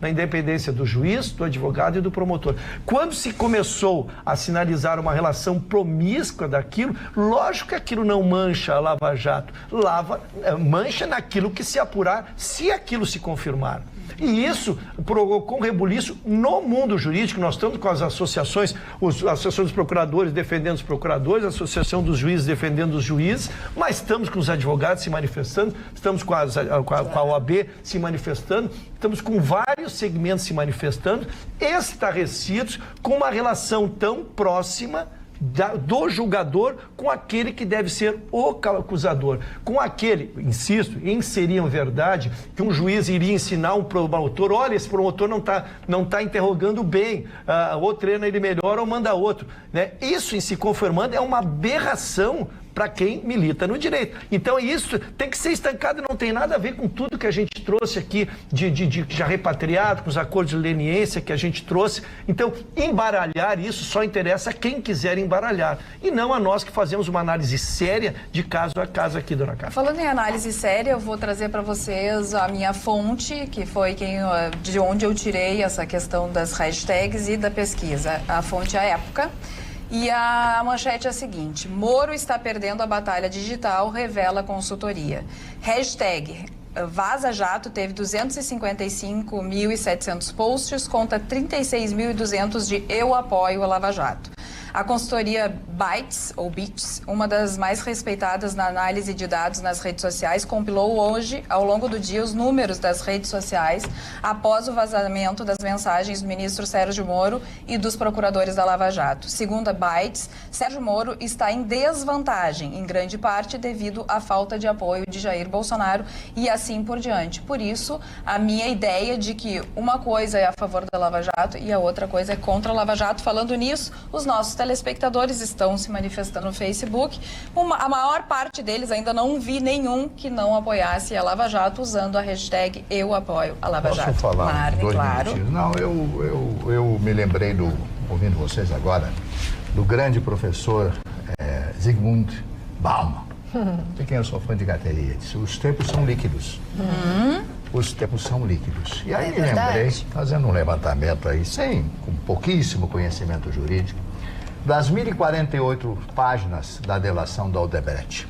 independência do juiz, do advogado e do promotor. Quando se começou a sinalizar uma relação promíscua daquilo, lógico que aquilo não mancha a Lava Jato, mancha naquilo que se apurar, se aquilo se confirmar. E isso provocou um rebuliço no mundo jurídico. Nós estamos com as associações, a Associação dos Procuradores defendendo os procuradores, a Associação dos Juízes defendendo os juízes, mas estamos com os advogados se manifestando, estamos com a OAB se manifestando, estamos com vários segmentos se manifestando, estarrecidos com uma relação tão próxima do julgador com aquele que deve ser o acusador. Com aquele, insisto, inseriam verdade que um juiz iria ensinar um promotor, olha, esse promotor não tá interrogando bem, ou treina ele melhor ou manda outro. Né? Isso em se confirmando é uma aberração para quem milita no direito. Então isso tem que ser estancado e não tem nada a ver com tudo que a gente trouxe aqui de já repatriado, com os acordos de leniência que a gente trouxe. Então, embaralhar isso só interessa a quem quiser embaralhar e não a nós que fazemos uma análise séria de caso a caso aqui, dona Carla. Falando em análise séria, eu vou trazer para vocês a minha fonte, que foi de onde eu tirei essa questão das hashtags e da pesquisa. A fonte é a Época. E a manchete é a seguinte: Moro está perdendo a batalha digital, revela a consultoria. Hashtag Vaza Jato teve 255.700 posts contra 36.200 de Eu Apoio a Lava Jato. A consultoria Bytes, ou Bits, uma das mais respeitadas na análise de dados nas redes sociais, compilou hoje, ao longo do dia, os números das redes sociais após o vazamento das mensagens do ministro Sérgio Moro e dos procuradores da Lava Jato. Segundo a Bytes, Sérgio Moro está em desvantagem, em grande parte devido à falta de apoio de Jair Bolsonaro e assim por diante. Por isso, a minha ideia de que uma coisa é a favor da Lava Jato e a outra coisa é contra a Lava Jato. Falando nisso, os nossos telespectadores estão se manifestando no Facebook. A maior parte deles ainda não vi nenhum que não apoiasse a Lava Jato usando a hashtag Eu Apoio a Lava Jato. Posso falar Marne, dois claro. minutinhos? Não, eu me lembrei, ouvindo vocês agora, do grande professor Zygmunt Bauman. De quem eu sou fã de carteirinha. Disse, os tempos são líquidos. Os tempos são líquidos. E aí me lembrei, fazendo um levantamento aí, com pouquíssimo conhecimento jurídico, das 1.048 páginas da delação da Odebrecht.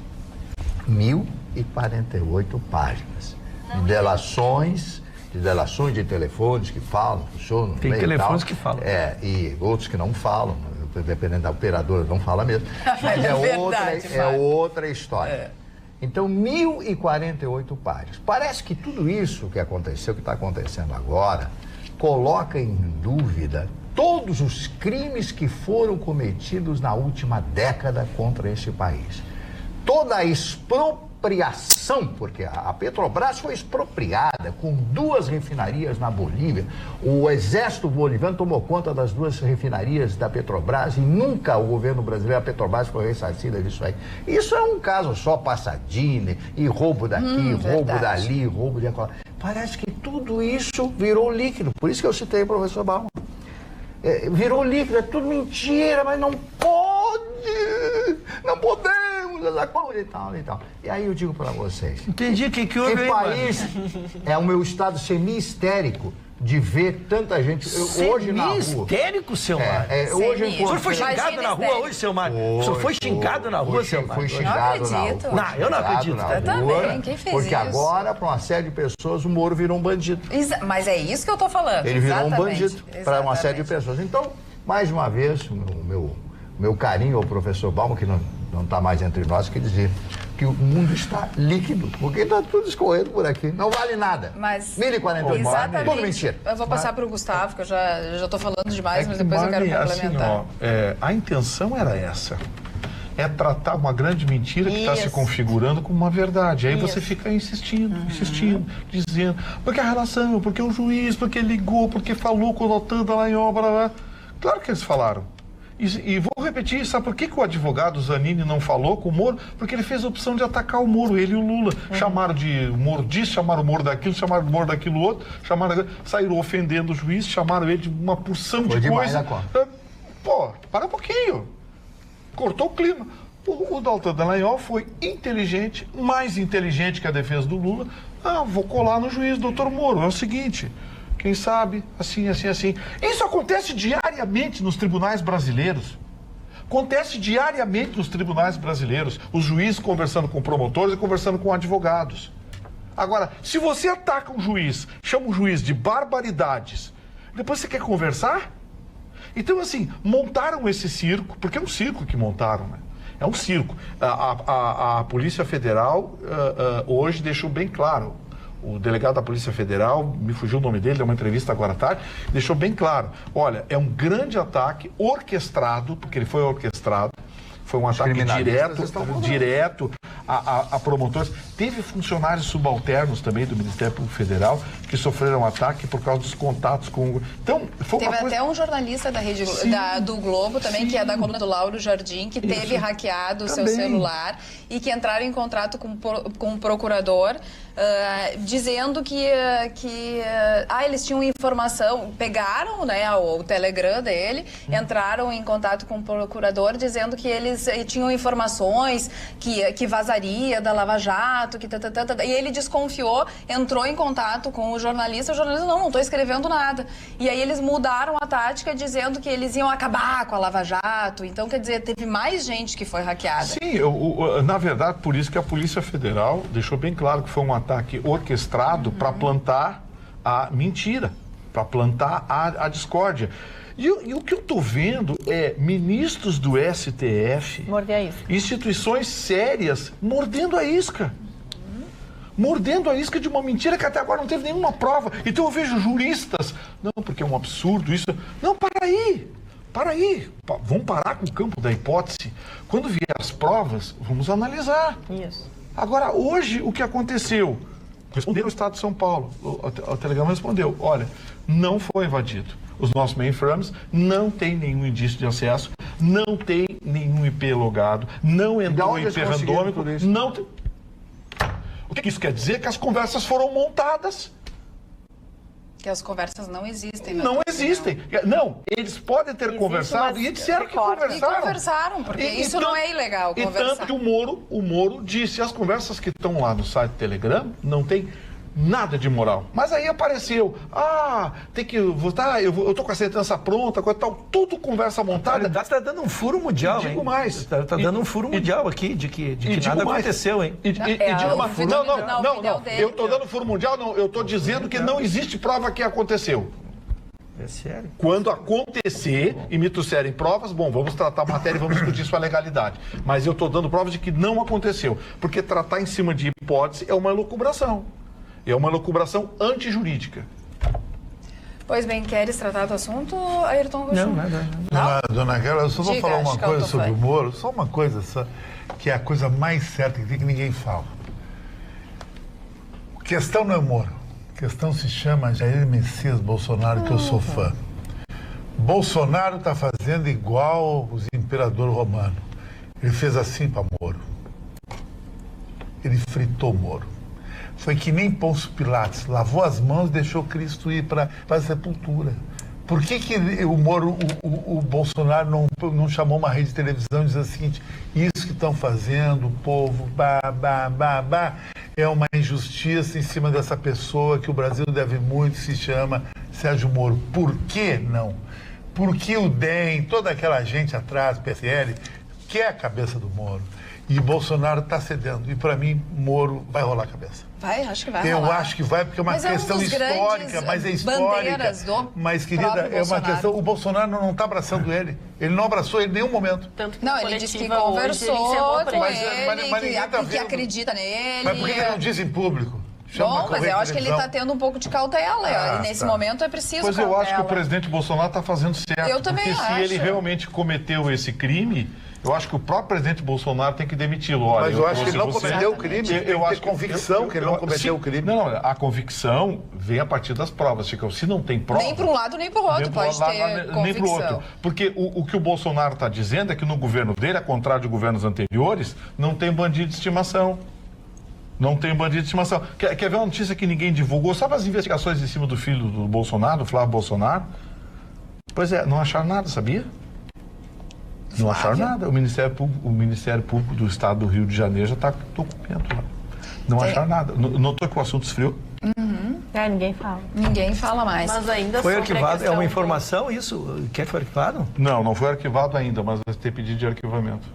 1.048 páginas. De delações de telefones que falam, funcionam. Tem telefones que falam. E outros que não falam, dependendo da operadora, não fala mesmo. Mas é outra história. Então, 1.048 páginas. Parece que tudo isso que aconteceu, que está acontecendo agora, coloca em dúvida todos os crimes que foram cometidos na última década contra esse país. Toda a expropriação, porque a Petrobras foi expropriada com 2 refinarias na Bolívia. O exército boliviano tomou conta das 2 refinarias da Petrobras e nunca o governo brasileiro, a Petrobras, foi ressarcida disso aí. Isso é um caso só Passadini, e roubo daqui, roubo dali, roubo de acolá. Parece que tudo isso virou líquido. Por isso que eu citei o professor Bauman. Virou líquido, é tudo mentira, mas não podemos essa coisa e tal. E aí eu digo para vocês. Entendi que houve aí, país é o meu estado semi-histérico de ver tanta gente hoje na rua. Semi-histérico, seu Mário? Hoje o senhor foi xingado na rua hoje, seu Mário? O senhor foi xingado na rua, seu Mário? Foi xingado na rua. Não, eu não acredito. Eu também, quem fez porque isso? Agora, para uma série de pessoas, o Moro virou um bandido. Mas é isso que eu tô falando. Ele virou um bandido para uma série de pessoas. Então, mais uma vez, o meu carinho ao professor Bauman, que não está mais entre nós, que dizer que o mundo está líquido, porque está tudo escorrendo por aqui. Não vale nada. Mas 1.048 páginas, tudo mentira. Eu vou passar para o Gustavo, que eu já estou falando demais, mas depois eu quero complementar. Assim, a intenção era essa. é tratar uma grande mentira que está se configurando como uma verdade. Aí você fica insistindo, dizendo, porque a relação, porque o juiz, porque ligou, porque falou com o Lotan Dallagnol, blá, blá. Claro que eles falaram. E vou repetir, sabe por que o advogado Zanini não falou com o Moro? Porque ele fez a opção de atacar o Moro, ele e o Lula. Chamaram de Moro disso, chamaram o Moro daquilo, chamaram o Moro daquilo outro, saíram ofendendo o juiz, chamaram ele de uma porção de coisa. Pô, para um pouquinho. Cortou o clima. O Lotan Dallagnol foi inteligente, mais inteligente que a defesa do Lula. Vou colar no juiz, doutor Moro. É o seguinte... Quem sabe, assim. Isso acontece diariamente nos tribunais brasileiros. Acontece diariamente nos tribunais brasileiros. Os juízes conversando com promotores e conversando com advogados. Agora, se você ataca um juiz, chama o juiz de barbaridades, depois você quer conversar? Então, assim, montaram esse circo, porque é um circo que montaram, né? É um circo. A Polícia Federal hoje deixou bem claro. O delegado da Polícia Federal, me fugiu o nome dele, deu uma entrevista agora à tarde, deixou bem claro, olha, é um grande ataque orquestrado, porque ele foi orquestrado, foi um ataque direto a promotores. Teve funcionários subalternos também do Ministério Público Federal que sofreram ataque por causa dos contatos com... Então, foi Teve até um jornalista da rede do Globo também, que é da coluna do Lauro Jardim, que teve hackeado o seu celular e que entraram em contato com o procurador, dizendo que eles tinham informação, pegaram, né, o Telegram dele, entraram em contato com o procurador dizendo que eles tinham informações que vazaria da Lava Jato, e ele desconfiou, entrou em contato com o jornalista não estou escrevendo nada. E aí eles mudaram a tática dizendo que eles iam acabar com a Lava Jato. Então, quer dizer, teve mais gente que foi hackeada. Sim, na verdade, por isso que a Polícia Federal deixou bem claro que foi um ataque orquestrado para plantar a mentira, para plantar a discórdia. E o que eu estou vendo é ministros do STF, instituições sérias, mordendo a isca. Mordendo a isca de uma mentira que até agora não teve nenhuma prova. Então eu vejo juristas, não, porque é um absurdo isso. Não, para aí. Vamos parar com o campo da hipótese. Quando vier as provas, vamos analisar. Isso. Agora, hoje, o que aconteceu? Responderam o Estado de São Paulo. O Telegrama respondeu, olha, não foi invadido. Os nossos mainframes não tem nenhum indício de acesso, não tem nenhum IP logado, não entrou IP randômico, não tem... O que isso quer dizer? Que as conversas foram montadas. Que as conversas não existem. Não existem. Não, eles podem ter conversado e disseram que conversaram. E conversaram, porque isso não é ilegal, conversar. E tanto que o Moro disse, as conversas que estão lá no site do Telegram não tem nada de moral. Mas aí apareceu, tem que votar, eu tô com a sentença pronta, coisa tal, tudo conversa montada. Tá dando um furo mundial, digo mais. Tá dando um furo mundial aqui, de que nada aconteceu, hein? Não, eu tô dando furo mundial, não, eu tô dizendo que não existe prova que aconteceu. É sério? Quando acontecer e me trouxerem provas, bom, vamos tratar a matéria e vamos discutir sua legalidade. Mas eu tô dando provas de que não aconteceu, porque tratar em cima de hipótese é uma elucubração. É uma elucubração antijurídica. Pois bem, queres tratar do assunto, Ayrton? Não, nada. Dona Carla, eu só vou falar uma coisa sobre o Moro, só uma coisa, que é a coisa mais certa que ninguém fala. A questão não é o Moro, a questão se chama Jair Messias Bolsonaro, que eu sou fã. Bolsonaro está fazendo igual os imperadores romanos. Ele fez assim para Moro. Ele fritou Moro. Foi que nem Pôncio Pilatos, lavou as mãos e deixou Cristo ir para a sepultura. Por que o Moro, o Bolsonaro não chamou uma rede de televisão e disse o seguinte, isso que estão fazendo, o povo, é uma injustiça em cima dessa pessoa que o Brasil deve muito, se chama Sérgio Moro. Por que não? Porque o DEM, toda aquela gente atrás, PSL, quer a cabeça do Moro. E Bolsonaro está cedendo. E para mim, Moro vai rolar a cabeça. Vai, acho que vai rolar. Eu acho que vai, porque é uma questão histórica, mas é histórica. Mas, querida, é uma questão... O Bolsonaro não está abraçando ele. Ele não abraçou ele em nenhum momento. Tanto que não, ele disse que conversou com ele, que acredita nele. Mas por que ele não diz em público? Bom, mas eu acho que ele está tendo um pouco de cautela. E nesse momento é preciso cautela. Pois eu acho que o presidente Bolsonaro está fazendo certo. Eu também acho. Porque se ele realmente cometeu esse crime... Eu acho que o próprio presidente Bolsonaro tem que demiti-lo. Olha, Mas eu acho que ele não você- cometeu o crime. Eu acho tem convicção que ele não cometeu o crime. Não, a convicção vem a partir das provas. Chico. Se não tem prova... Nem para um lado, nem para o outro, nem pro pode lado, ter nem pro convicção. outro. Porque o que o Bolsonaro está dizendo é que no governo dele, ao contrário de governos anteriores, não tem bandido de estimação. Não tem bandido de estimação. Quer ver uma notícia que ninguém divulgou? Sabe as investigações em cima do filho do Bolsonaro, do Flávio Bolsonaro? Pois é, não acharam nada, sabia? Não acharam nada. O Ministério Público do Estado do Rio de Janeiro já está com documento lá. Não acharam nada. Notou que o assunto esfriou? Ninguém fala. Ninguém fala mais. Mas ainda Foi sobre a arquivado, é questão uma do- informação isso? Quer que foi arquivado? Não foi arquivado ainda, mas vai ter pedido de arquivamento.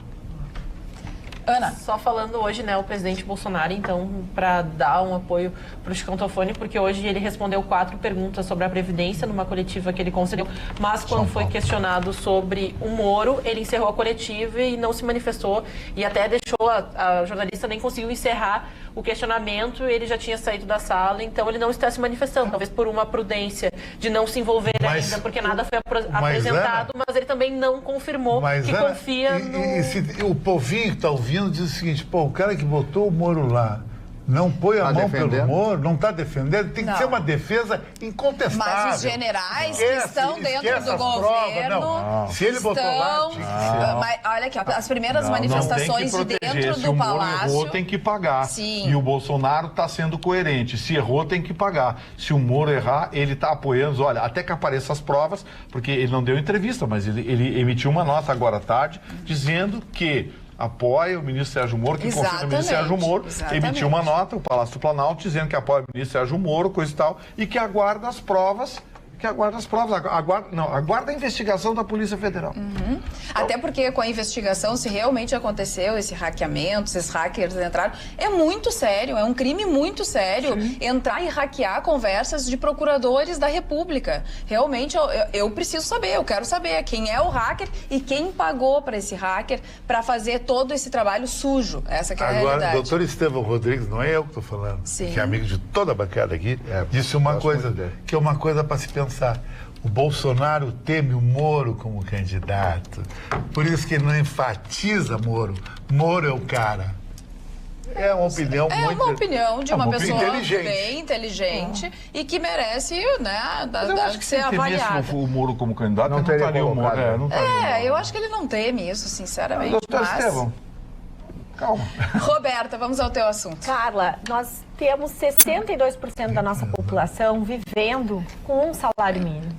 Ana. Só falando hoje, né, o presidente Bolsonaro, então, para dar um apoio para o Chicão Tofone, porque hoje ele respondeu 4 perguntas sobre a Previdência numa coletiva que ele concedeu, mas quando foi questionado sobre o Moro, ele encerrou a coletiva e não se manifestou, e até deixou, a jornalista nem conseguiu encerrar o questionamento, ele já tinha saído da sala, então ele não está se manifestando, talvez por uma prudência de não se envolver ainda, porque nada foi apresentado, mas ele também não confirmou que Ana, confia no... o povinho que está ouvindo diz o seguinte, pô, o cara que botou o Moro lá não põe a Tá mão defendendo? pelo Moro, não está defendendo, tem que Não. ser uma defesa incontestável. Mas os generais que estão dentro esquece do as governo provas, não. Se ele botou lá, tinha que ser. Mas, olha aqui, ó, as primeiras Não manifestações tem que de proteger. dentro Se do o Moro palácio. errou, tem que pagar. Sim. E o Bolsonaro está sendo coerente. Se errou, tem que pagar. Se o Moro errar, ele está apoiando. Olha, até que apareçam as provas, porque ele não deu entrevista, mas ele emitiu uma nota agora à tarde dizendo que apoia o ministro Sérgio Moro, que confia no ministro Sérgio Moro, Exatamente. emitiu uma nota, o Palácio do Planalto, dizendo que apoia o ministro Sérgio Moro, coisa e tal, e que aguarda as provas, aguarda a investigação da Polícia Federal. Até porque com a investigação, se realmente aconteceu esse hackeamento, esses hackers entraram, é muito sério, é um crime muito sério entrar e hackear conversas de procuradores da República. Realmente eu preciso saber, eu quero saber quem é o hacker e quem pagou para esse hacker para fazer todo esse trabalho sujo. Essa que é a Agora, realidade. doutor Estevão Rodrigues, não é eu que estou falando, Sim. que é amigo de toda a bancada aqui, disse uma gosto coisa, muito dele. que é uma coisa para se pensar. O Bolsonaro teme o Moro como candidato, por isso que ele não enfatiza Moro. Moro é o cara. É uma opinião É muito... uma opinião de uma muito pessoa inteligente. bem inteligente e que merece, né, Mas eu acho que se ser ele temesse avaliada. o Moro como candidato, Não não teria estaria o Moro. colocado. Não estaria o Moro. Eu acho que ele não teme isso, sinceramente. Doutor Mas... Estevão, calma. Roberta, vamos ao teu assunto. Carla, nós temos 62% da nossa população vivendo com um salário mínimo.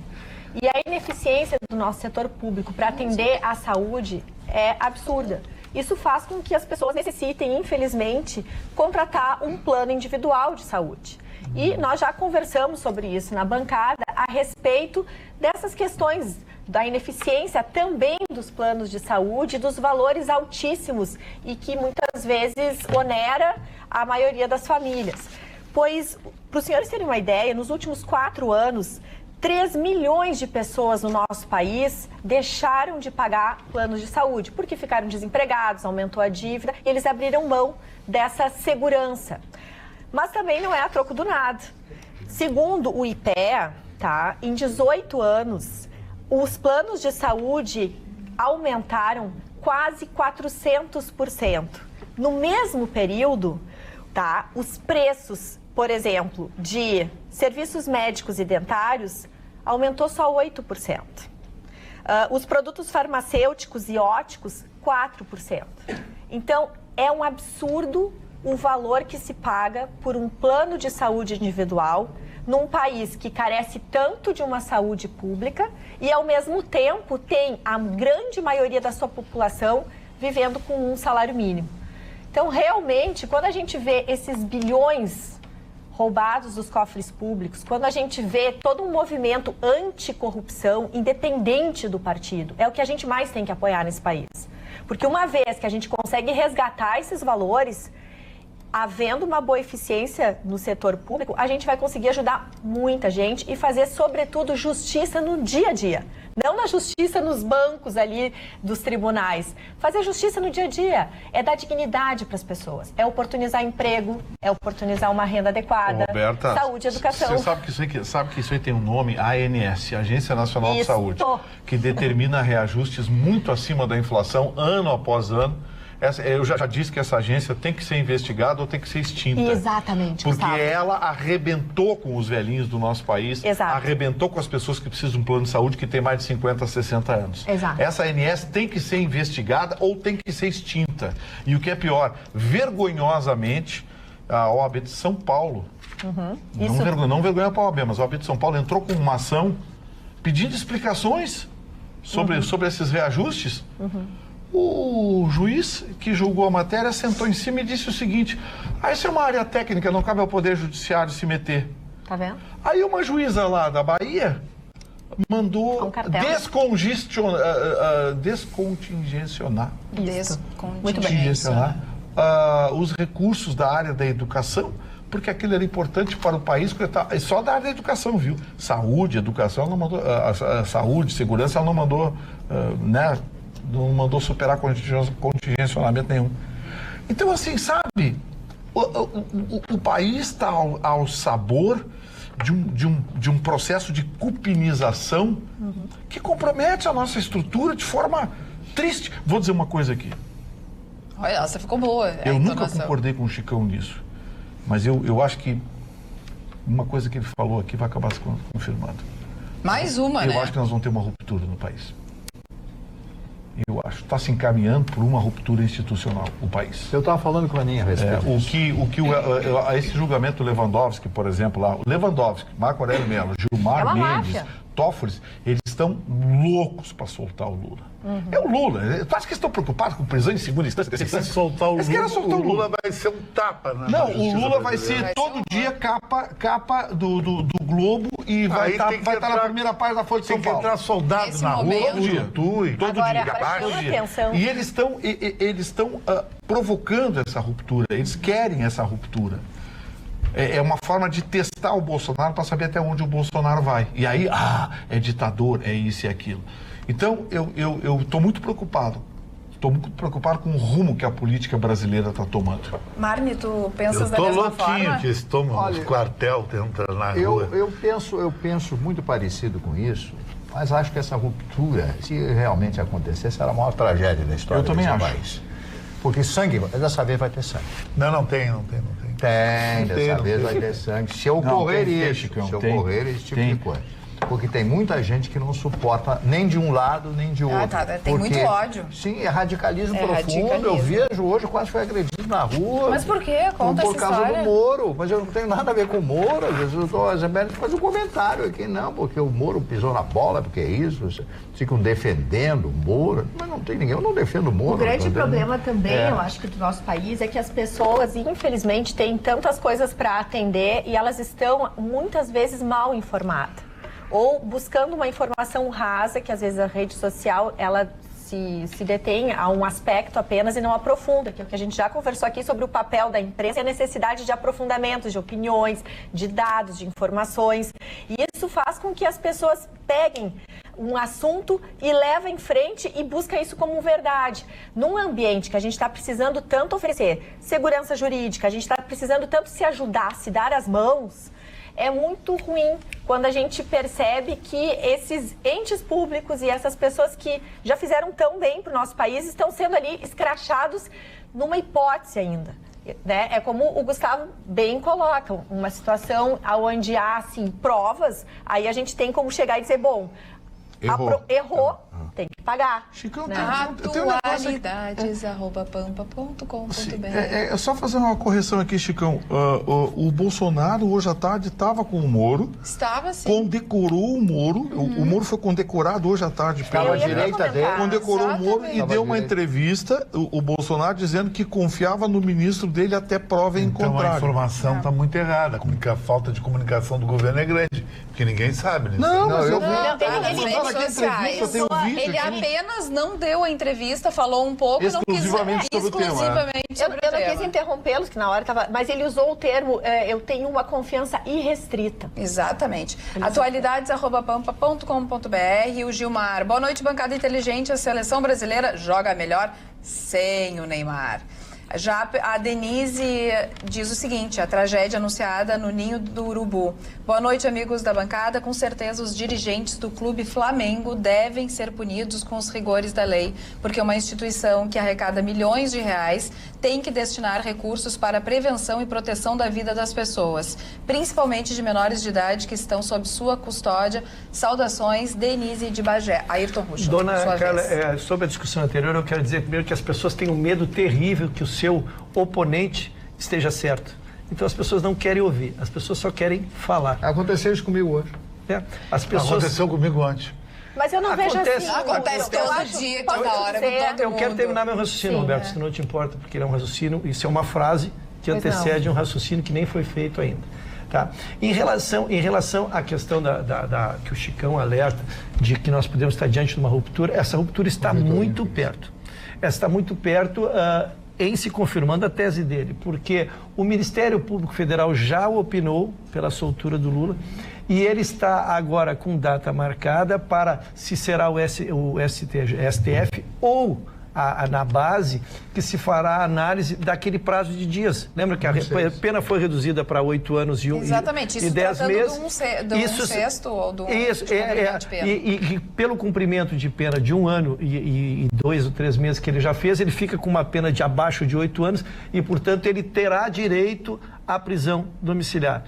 E a ineficiência do nosso setor público para atender à saúde é absurda. Isso faz com que as pessoas necessitem, infelizmente, contratar um plano individual de saúde. E nós já conversamos sobre isso na bancada a respeito dessas questões da ineficiência também dos planos de saúde, dos valores altíssimos e que muitas vezes onera a maioria das famílias. Pois, para os senhores terem uma ideia, nos últimos 4 anos, 3 milhões de pessoas no nosso país deixaram de pagar planos de saúde porque ficaram desempregados, aumentou a dívida e eles abriram mão dessa segurança. Mas também não é a troco do nada. Segundo o IPEA, em 18 anos, os planos de saúde aumentaram quase 400%. No mesmo período, os preços, por exemplo, de serviços médicos e dentários aumentou só 8%. Os produtos farmacêuticos e óticos, 4%. Então, é um absurdo o valor que se paga por um plano de saúde individual num país que carece tanto de uma saúde pública e, ao mesmo tempo, tem a grande maioria da sua população vivendo com um salário mínimo. Então, realmente, quando a gente vê esses bilhões roubados dos cofres públicos, quando a gente vê todo um movimento anticorrupção, independente do partido, é o que a gente mais tem que apoiar nesse país. Porque uma vez que a gente consegue resgatar esses valores, havendo uma boa eficiência no setor público, a gente vai conseguir ajudar muita gente e fazer, sobretudo, justiça no dia a dia. Não na justiça nos bancos ali dos tribunais. Fazer justiça no dia a dia é dar dignidade para as pessoas. É oportunizar emprego, é oportunizar uma renda adequada, Roberta, saúde e educação. Você sabe que isso aí tem um nome, ANS, Agência Nacional de Saúde, que determina reajustes muito acima da inflação, ano após ano. Eu já disse que essa agência tem que ser investigada ou tem que ser extinta. Exatamente, Porque Gustavo. ela arrebentou com os velhinhos do nosso país, Exato. arrebentou com as pessoas que precisam de um plano de saúde que tem mais de 50, 60 anos. Exato. Essa ANS tem que ser investigada ou tem que ser extinta. E o que é pior, vergonhosamente, a OAB de São Paulo, não vergonha para a OAB, mas a OAB de São Paulo entrou com uma ação pedindo explicações sobre esses reajustes. O juiz que julgou a matéria sentou em cima e disse o seguinte: isso é uma área técnica, não cabe ao Poder Judiciário se meter. Tá vendo? Aí uma juíza lá da Bahia mandou descontingencionar Muito bem. Os recursos da área da educação, porque aquilo era importante para o país, só da área da educação, viu? Saúde, educação, ela não mandou, saúde, segurança, ela não mandou, não mandou superar contingencionamento nenhum. Então, assim, sabe, o país está ao sabor de um processo de cupinização que compromete a nossa estrutura de forma triste. Vou dizer uma coisa aqui. Olha, essa ficou boa. Eu nunca concordei com o Chicão nisso, mas eu acho que uma coisa que ele falou aqui vai acabar se confirmando. Mais uma, né? Eu acho que nós vamos ter uma ruptura no país. Eu acho. Está se encaminhando por uma ruptura institucional, o país. Eu estava falando com a Aninha a respeito disso. Esse julgamento do Lewandowski, por exemplo, lá, o Lewandowski, Marco Aurélio Mello, Gilmar Mendes, Toffoli, eles estão loucos para soltar o Lula. É o Lula. Tu acha que eles estão preocupados com prisão em segunda instância? Se soltar o Lula vai ser um tapa, né? Não, o Lula vai ser todo dia capa do Globo e vai estar na primeira página da Folha de São Paulo. Tem que entrar soldado na rua, todo dia. E eles estão provocando essa ruptura, eles querem essa ruptura. É uma forma de testar o Bolsonaro para saber até onde o Bolsonaro vai. E aí, é ditador, é isso e aquilo. Então, eu estou muito preocupado. Estou muito preocupado com o rumo que a política brasileira está tomando. Marne, tu pensas da mesma forma? Eu estou louquinho que eles tomam os quartel dentro na rua. Eu penso muito parecido com isso, mas acho que essa ruptura, se realmente acontecer, será a maior tragédia da história desse país. Porque sangue, dessa vez vai ter sangue. Não tem. Tem, dessa vez vai ter sangue. Se ocorrer esse tipo de coisa. Porque tem muita gente que não suporta nem de um lado, nem de outro. Tem muito ódio. Sim, é radicalismo profundo. Eu vejo hoje, quase foi agredido na rua. Mas por quê? Conta essa história. Por causa do Moro. Mas eu não tenho nada a ver com o Moro. Às vezes eu estou fazendo um comentário aqui. Não, porque o Moro pisou na bola, porque é isso. Ficam defendendo o Moro. Mas não tem ninguém. Eu não defendo o Moro. O grande problema também, eu acho que do nosso país, é que as pessoas, infelizmente, têm tantas coisas para atender e elas estão, muitas vezes, mal informadas. Ou buscando uma informação rasa, que às vezes a rede social, ela se detém a um aspecto apenas e não aprofunda, que é o que a gente já conversou aqui sobre o papel da imprensa e a necessidade de aprofundamentos, de opiniões, de dados, de informações. E isso faz com que as pessoas peguem um assunto e levem em frente e busquem isso como verdade. Num ambiente que a gente está precisando tanto oferecer segurança jurídica, a gente está precisando tanto se ajudar, se dar as mãos, é muito ruim quando a gente percebe que esses entes públicos e essas pessoas que já fizeram tão bem para o nosso país estão sendo ali escrachados numa hipótese ainda. Né? É como o Gustavo bem coloca, uma situação onde há assim, provas, aí a gente tem como chegar e dizer, bom, errou, tem que pagar. Chicão, né? Atualidades@pampa.com.br. É só fazer uma correção aqui, Chicão. O Bolsonaro hoje à tarde estava com o Moro. Estava, sim. Condecorou o Moro. O Moro foi condecorado hoje à tarde pela direita dele. Condecorou o Moro e deu uma entrevista, o Bolsonaro, dizendo que confiava no ministro dele até prova em contrário. Então a informação está muito errada. A falta de comunicação do governo é grande. Porque ninguém sabe, né? Não, mas eu vi. Ele tem um vídeo. ele apenas não deu a entrevista, falou um pouco, exclusivamente sobre o tema. Eu não quis interrompê-los, que na hora estava... Mas ele usou o termo, eu tenho uma confiança irrestrita. Exatamente. Atualidades@pampa.com.br. O Gilmar. Boa noite, bancada inteligente. A seleção brasileira joga melhor sem o Neymar. Já a Denise diz o seguinte: a tragédia anunciada no Ninho do Urubu. Boa noite, amigos da bancada. Com certeza os dirigentes do Clube Flamengo devem ser punidos com os rigores da lei, porque uma instituição que arrecada milhões de reais tem que destinar recursos para a prevenção e proteção da vida das pessoas, principalmente de menores de idade que estão sob sua custódia. Saudações, Denise de Bagé. Ayrton Ruschel, Dona Carla, sobre a discussão anterior, eu quero dizer primeiro que as pessoas têm um medo terrível que o seu oponente esteja certo. Então as pessoas não querem ouvir, as pessoas só querem falar. Aconteceu isso comigo hoje. As pessoas... Aconteceu comigo antes. Mas eu não vejo assim. Acontece todo dia, toda hora, com todo Eu mundo. quero terminar meu raciocínio, Roberto, se não te importa, porque ele é um raciocínio, isso é uma frase que antecede um raciocínio que nem foi feito ainda. Tá? Em relação à questão que o Chicão alerta de que nós podemos estar diante de uma ruptura, essa ruptura está muito perto. Essa está muito perto em se confirmando a tese dele, porque o Ministério Público Federal já opinou pela soltura do Lula e ele está agora com data marcada para se será o STF ou na base que se fará a análise daquele prazo de dias. Lembra que a pena foi reduzida para 8 anos e 10 meses? Exatamente, isso tratando de um sexto ou de de pena. E pelo cumprimento de pena de 1 ano e 2 ou 3 meses que ele já fez, ele fica com uma pena de abaixo de 8 anos e, portanto, ele terá direito à prisão domiciliar.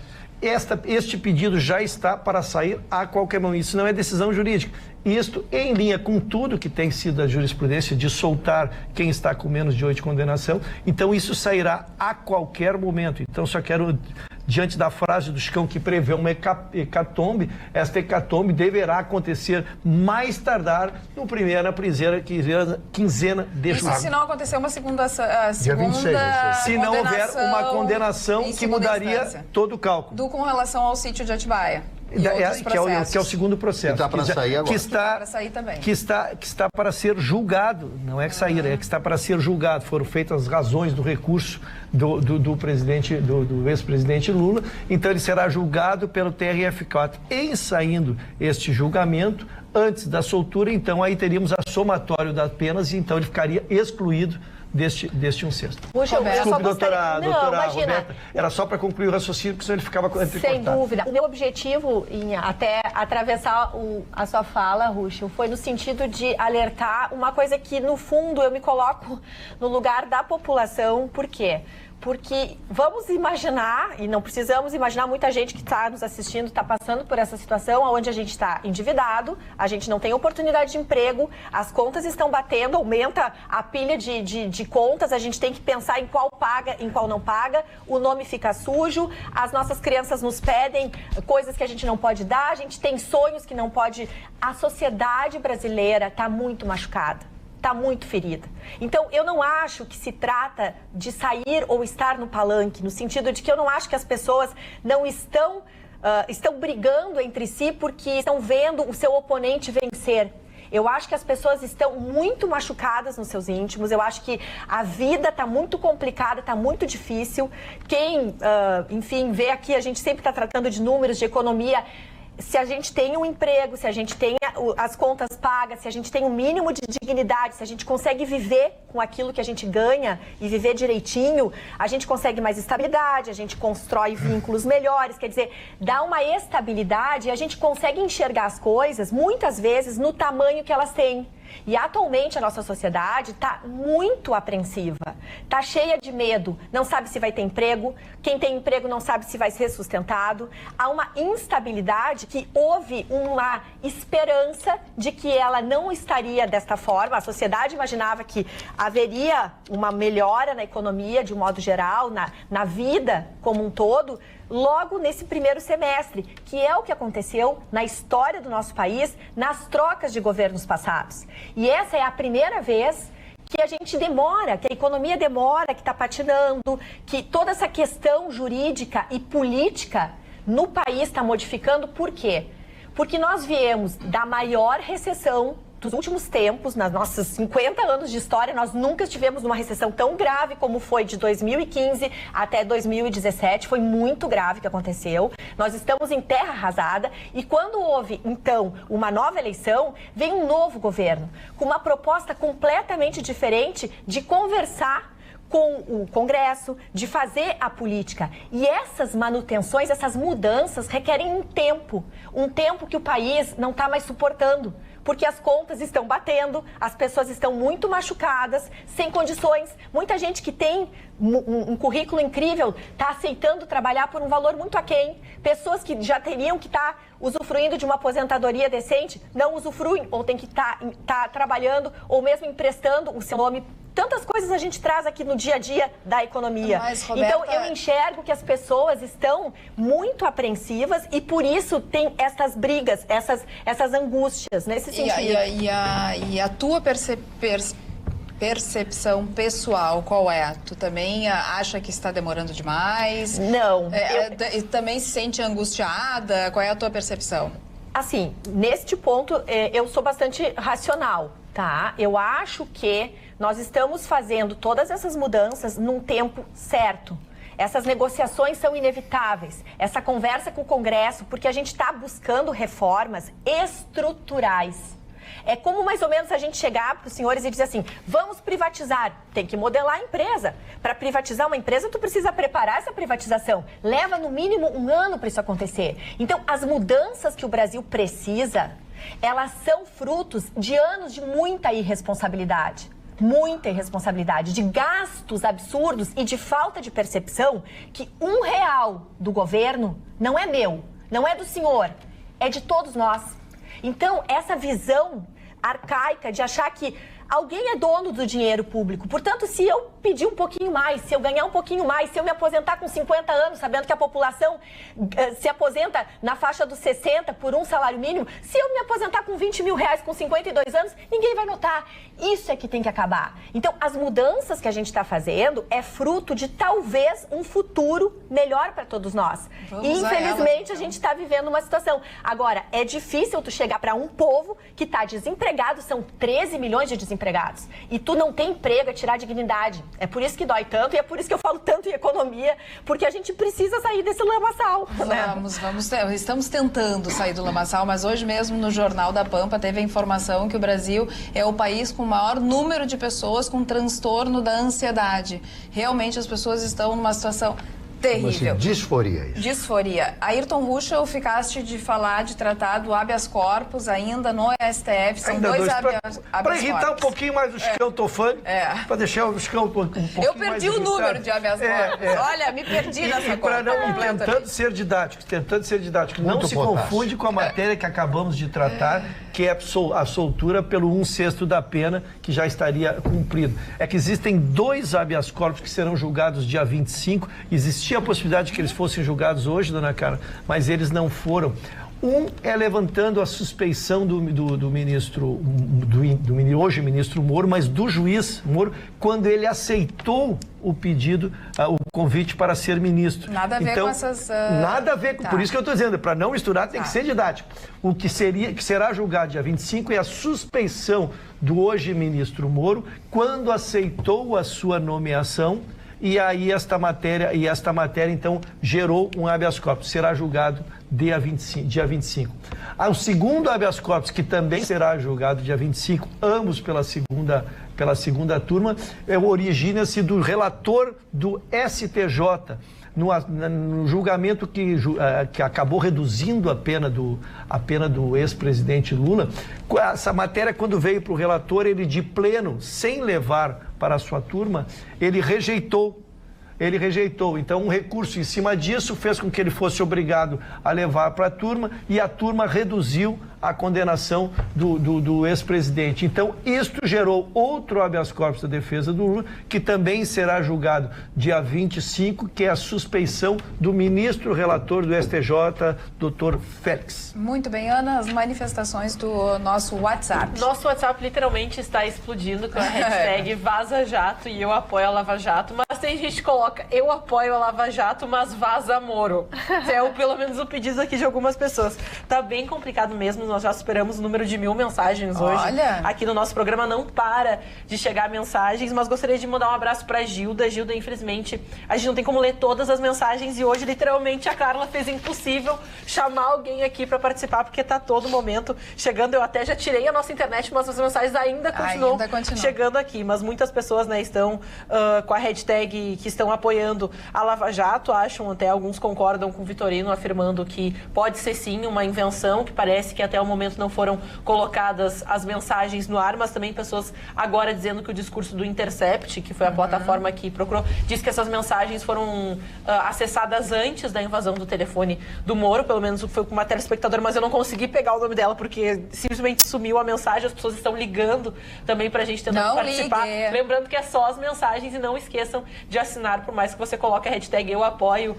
Este pedido já está para sair a qualquer momento. Isso não é decisão jurídica. Isto em linha com tudo que tem sido a jurisprudência de soltar quem está com menos de 8 de condenação. Então, isso sairá a qualquer momento. Então, só quero, diante da frase do Chicão que prevê uma hecatombe, esta hecatombe deverá acontecer mais tardar na primeira quinzena de julho. Isso se não acontecer uma segunda Dia 26, se não houver uma condenação que mudaria todo o cálculo. Com relação ao sítio de Atibaia. Que é o segundo processo. Que está para sair agora. Que está para ser julgado. Não é que sair, é que está para ser julgado. Foram feitas as razões do recurso do ex-presidente Lula. Então ele será julgado pelo TRF4. Em saindo este julgamento, antes da soltura, então aí teríamos a somatório das penas e então ele ficaria excluído deste 1/6. Desculpe, doutora Roberta, era só para concluir o raciocínio, porque senão ele ficava entrecortado. Sem dúvida. O meu objetivo em até atravessar a sua fala, Ruschel, foi no sentido de alertar uma coisa que, no fundo, eu me coloco no lugar da população. Por quê? Porque vamos imaginar, e não precisamos imaginar, muita gente que está nos assistindo está passando por essa situação onde a gente está endividado, a gente não tem oportunidade de emprego, as contas estão batendo, aumenta a pilha de contas, a gente tem que pensar em qual paga, em qual não paga, o nome fica sujo, as nossas crianças nos pedem coisas que a gente não pode dar, a gente tem sonhos que não pode. A sociedade brasileira está muito machucada. Está muito ferida. Então, eu não acho que se trata de sair ou estar no palanque, no sentido de que eu não acho que as pessoas não estão brigando entre si porque estão vendo o seu oponente vencer. Eu acho que as pessoas estão muito machucadas nos seus íntimos, eu acho que a vida está muito complicada, está muito difícil. Quem, enfim, vê aqui, a gente sempre está tratando de números, de economia. Se a gente tem um emprego, se a gente tem as contas pagas, se a gente tem um mínimo de dignidade, se a gente consegue viver com aquilo que a gente ganha e viver direitinho, a gente consegue mais estabilidade, a gente constrói vínculos melhores, quer dizer, dá uma estabilidade e a gente consegue enxergar as coisas, muitas vezes, no tamanho que elas têm. E atualmente a nossa sociedade está muito apreensiva, está cheia de medo, não sabe se vai ter emprego, quem tem emprego não sabe se vai ser sustentado. Há uma instabilidade que houve uma esperança de que ela não estaria desta forma. A sociedade imaginava que haveria uma melhora na economia de um modo geral, na vida como um todo, logo nesse primeiro semestre, que é o que aconteceu na história do nosso país, nas trocas de governos passados. E essa é a primeira vez que a gente demora, que a economia demora, que está patinando, que toda essa questão jurídica e política no país está modificando. Por quê? Porque nós viemos da maior recessão Nos últimos tempos, nas nossas 50 anos de história, nós nunca estivemos numa recessão tão grave como foi de 2015 até 2017. Foi muito grave o que aconteceu. Nós estamos em terra arrasada e quando houve, então, uma nova eleição, vem um novo governo com uma proposta completamente diferente de conversar com o Congresso, de fazer a política. E essas manutenções, essas mudanças requerem um tempo que o país não está mais suportando. Porque as contas estão batendo, as pessoas estão muito machucadas, sem condições. Muita gente que tem um currículo incrível está aceitando trabalhar por um valor muito aquém. Pessoas que já teriam que estar usufruindo de uma aposentadoria decente, não usufruem, ou tem que estar trabalhando, ou mesmo emprestando o seu nome. Tantas coisas a gente traz aqui no dia a dia da economia. Mas, Roberta... Então, eu enxergo que as pessoas estão muito apreensivas e, por isso, tem essas brigas, essas angústias nesse sentido. E a tua percepção pessoal, qual é? Tu também acha que está demorando demais? Não. Também se sente angustiada? Qual é a tua percepção? Assim, neste ponto, eu sou bastante racional, tá? Eu acho que nós estamos fazendo todas essas mudanças num tempo certo. Essas negociações são inevitáveis. Essa conversa com o Congresso, porque a gente está buscando reformas estruturais. É como mais ou menos a gente chegar para os senhores e dizer assim, vamos privatizar. Tem que modelar a empresa. Para privatizar uma empresa, tu precisa preparar essa privatização. Leva no mínimo 1 ano para isso acontecer. Então, as mudanças que o Brasil precisa, elas são frutos de anos de muita irresponsabilidade. Muita irresponsabilidade, de gastos absurdos e de falta de percepção que R$1 do governo não é meu, não é do senhor, é de todos nós. Então, essa visão arcaica de achar que alguém é dono do dinheiro público. Portanto, se eu pedir um pouquinho mais, se eu ganhar um pouquinho mais, se eu me aposentar com 50 anos, sabendo que a população se aposenta na faixa dos 60 por um salário mínimo, se eu me aposentar com R$20 mil com 52 anos, ninguém vai notar. Isso é que tem que acabar. Então, as mudanças que a gente está fazendo é fruto de talvez um futuro melhor para todos nós. E, infelizmente, a gente está vivendo uma situação. Agora, é difícil tu chegar para um povo que está desempregado, são 13 milhões de desempregados, e tu não tem emprego, é tirar a dignidade. É por isso que dói tanto e é por isso que eu falo tanto em economia, porque a gente precisa sair desse lamaçal. Estamos tentando sair do lamaçal, mas hoje mesmo no Jornal da Pampa teve a informação que o Brasil é o país com o maior número de pessoas com transtorno da ansiedade. Realmente as pessoas estão numa situação terrível. Disforia isso. Disforia. Ayrton Ruschel, ficaste de falar, de tratar do habeas corpus ainda no STF. São ainda dois habeas corpus. Para irritar um pouquinho mais o Chicão Tofani, para deixar o Chicão um pouquinho mais Eu perdi o número de habeas corpus. Olha, me perdi nessa conta. Tentando ser didático. Não se confunde com a matéria que acabamos de tratar, que é a soltura pelo 1/6 da pena, que já estaria cumprido. É que existem 2 habeas corpus que serão julgados dia 25. Existia a possibilidade de que eles fossem julgados hoje, dona Carla, mas eles não foram. Um é levantando a suspeição do ministro, hoje ministro Moro, mas do juiz Moro, quando ele aceitou o pedido, o convite para ser ministro. Nada a ver com essas... Nada a ver com... Por isso que eu estou dizendo, para não misturar tem que ser didático. O que será julgado dia 25 é a suspeição do hoje ministro Moro, quando aceitou a sua nomeação. E aí esta matéria então gerou um habeas corpus, será julgado dia 25. O segundo habeas corpus, que também será julgado dia 25, ambos pela segunda turma, origina-se do relator do STJ, no julgamento que acabou reduzindo a pena do ex-presidente Lula. Essa matéria, quando veio para o relator, ele de pleno, sem levar para a sua turma, ele rejeitou. Então, um recurso em cima disso fez com que ele fosse obrigado a levar para a turma, e a turma reduziu a condenação do ex-presidente. Então, isto gerou outro habeas corpus da defesa do Lula, que também será julgado dia 25, que é a suspeição do ministro relator do STJ, doutor Félix. Muito bem, Ana, as manifestações do nosso WhatsApp. Nosso WhatsApp literalmente está explodindo com a hashtag Vaza Jato, e eu apoio a Lava Jato, mas Mas tem gente que coloca, eu apoio a Lava Jato, mas vaza Moro. Pelo menos o pedido aqui de algumas pessoas. Tá bem complicado mesmo, nós já superamos o número de 1000 mensagens hoje. Olha. Aqui no nosso programa não para de chegar mensagens, mas gostaria de mandar um abraço pra Gilda. Gilda, infelizmente, a gente não tem como ler todas as mensagens e hoje, literalmente, a Carla fez impossível chamar alguém aqui pra participar, porque tá todo momento chegando. Eu até já tirei a nossa internet, mas as mensagens ainda continuam chegando aqui. Mas muitas pessoas, né, estão com a hashtag que estão apoiando a Lava Jato, acham, até alguns concordam com o Vitorino, afirmando que pode ser sim uma invenção, que parece que até o momento não foram colocadas as mensagens no ar, mas também pessoas agora dizendo que o discurso do Intercept, que foi a plataforma que procurou, diz que essas mensagens foram acessadas antes da invasão do telefone do Moro, pelo menos foi com uma telespectadora, mas eu não consegui pegar o nome dela porque simplesmente sumiu a mensagem, as pessoas estão ligando também pra gente tentando participar. Lembrando que é só as mensagens e não esqueçam de assinar, por mais que você coloque a hashtag eu apoio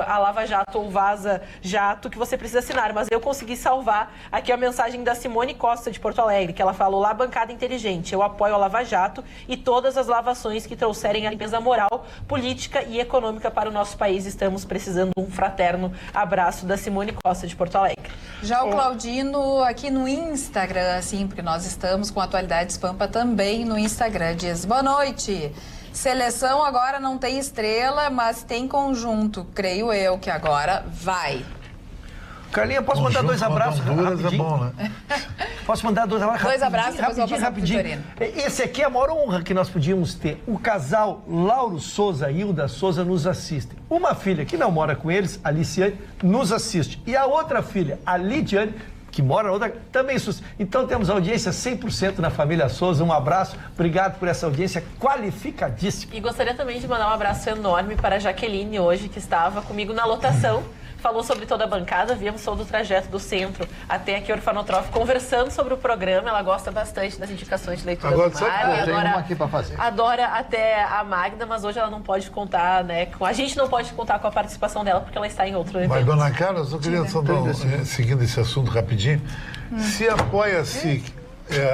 a Lava Jato ou Vaza Jato, que você precisa assinar. Mas eu consegui salvar aqui a mensagem da Simone Costa, de Porto Alegre, que ela falou: lá, bancada inteligente, eu apoio a Lava Jato e todas as lavações que trouxerem a limpeza moral, política e econômica para o nosso país. Estamos precisando de um fraterno abraço da Simone Costa, de Porto Alegre. Já o Claudino, aqui no Instagram, assim, porque nós estamos com Atualidades Pampa também no Instagram, diz: boa noite. Seleção agora não tem estrela, mas tem conjunto. Creio eu que agora vai. Carlinha, posso mandar dois abraços rapidinho? É bom, né? Posso mandar dois abraços rapidinho? Esse aqui é a maior honra que nós podíamos ter. O casal Lauro Souza e Hilda Souza nos assistem. Uma filha que não mora com eles, a Aliciane, nos assiste. E a outra filha, a Lidiane, que mora na outra, também. Então temos audiência 100% na família Souza. Um abraço, obrigado por essa audiência qualificadíssima. E gostaria também de mandar um abraço enorme para a Jaqueline hoje, que estava comigo na lotação. Falou sobre toda a bancada, viemos todo o trajeto do centro até aqui Orfanotrof, conversando sobre o programa. Ela gosta bastante das indicações de leitura agora, do Mário. Eu tenho uma aqui para fazer. Adora até a Magda, mas hoje ela não pode contar, né? A gente não pode contar com a participação dela, porque ela está em outro evento. Mas, dona Carla, eu só queria seguindo esse assunto rapidinho, se apoia-se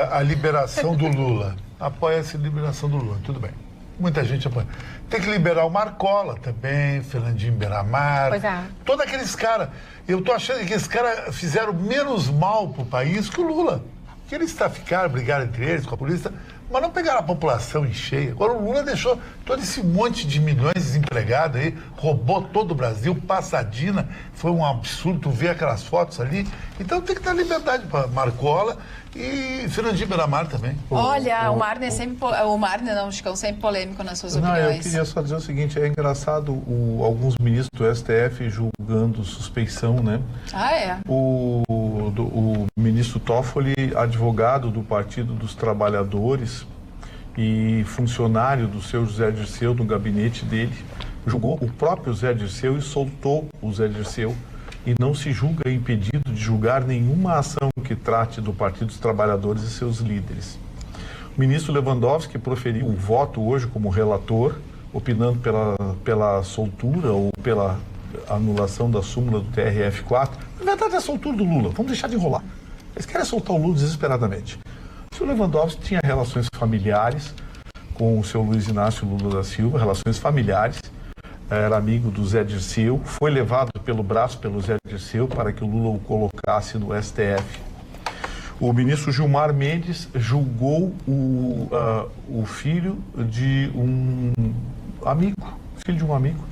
a liberação do Lula, apoia-se a liberação do Lula, tudo bem. Muita gente apoia. Tem que liberar o Marcola também, Fernandinho Beiramar. Pois é. Todos aqueles caras. Eu tô achando que esses caras fizeram menos mal pro país que o Lula. Que eles ficaram, brigaram entre eles com a polícia, mas não pegaram a população em cheia. Agora o Lula deixou todo esse monte de milhões desempregados aí, roubou todo o Brasil, Passadina, foi um absurdo, tu vê aquelas fotos ali. Então tem que dar liberdade para Marcola e Fernandinho Beiramar também. Olha, o Marne o Chicão sempre polêmico nas suas opiniões. Eu queria só dizer o seguinte, é engraçado alguns ministros do STF julgando suspeição, né? Ah, é? O ministro Toffoli, advogado do Partido dos Trabalhadores e funcionário do seu José Dirceu, no gabinete dele, julgou o próprio Zé Dirceu e soltou o Zé Dirceu. E não se julga impedido de julgar nenhuma ação que trate do Partido dos Trabalhadores e seus líderes. O ministro Lewandowski proferiu um voto hoje como relator, opinando pela soltura ou pela anulação da súmula do TRF4. Na verdade, é a soltura do Lula. Vamos deixar de enrolar. Eles querem soltar o Lula desesperadamente. O Lewandowski tinha relações familiares com o seu Luiz Inácio Lula da Silva, relações familiares. Era amigo do Zé Dirceu, foi levado pelo braço pelo Zé Dirceu para que o Lula o colocasse no STF. O ministro Gilmar Mendes julgou o filho de um amigo,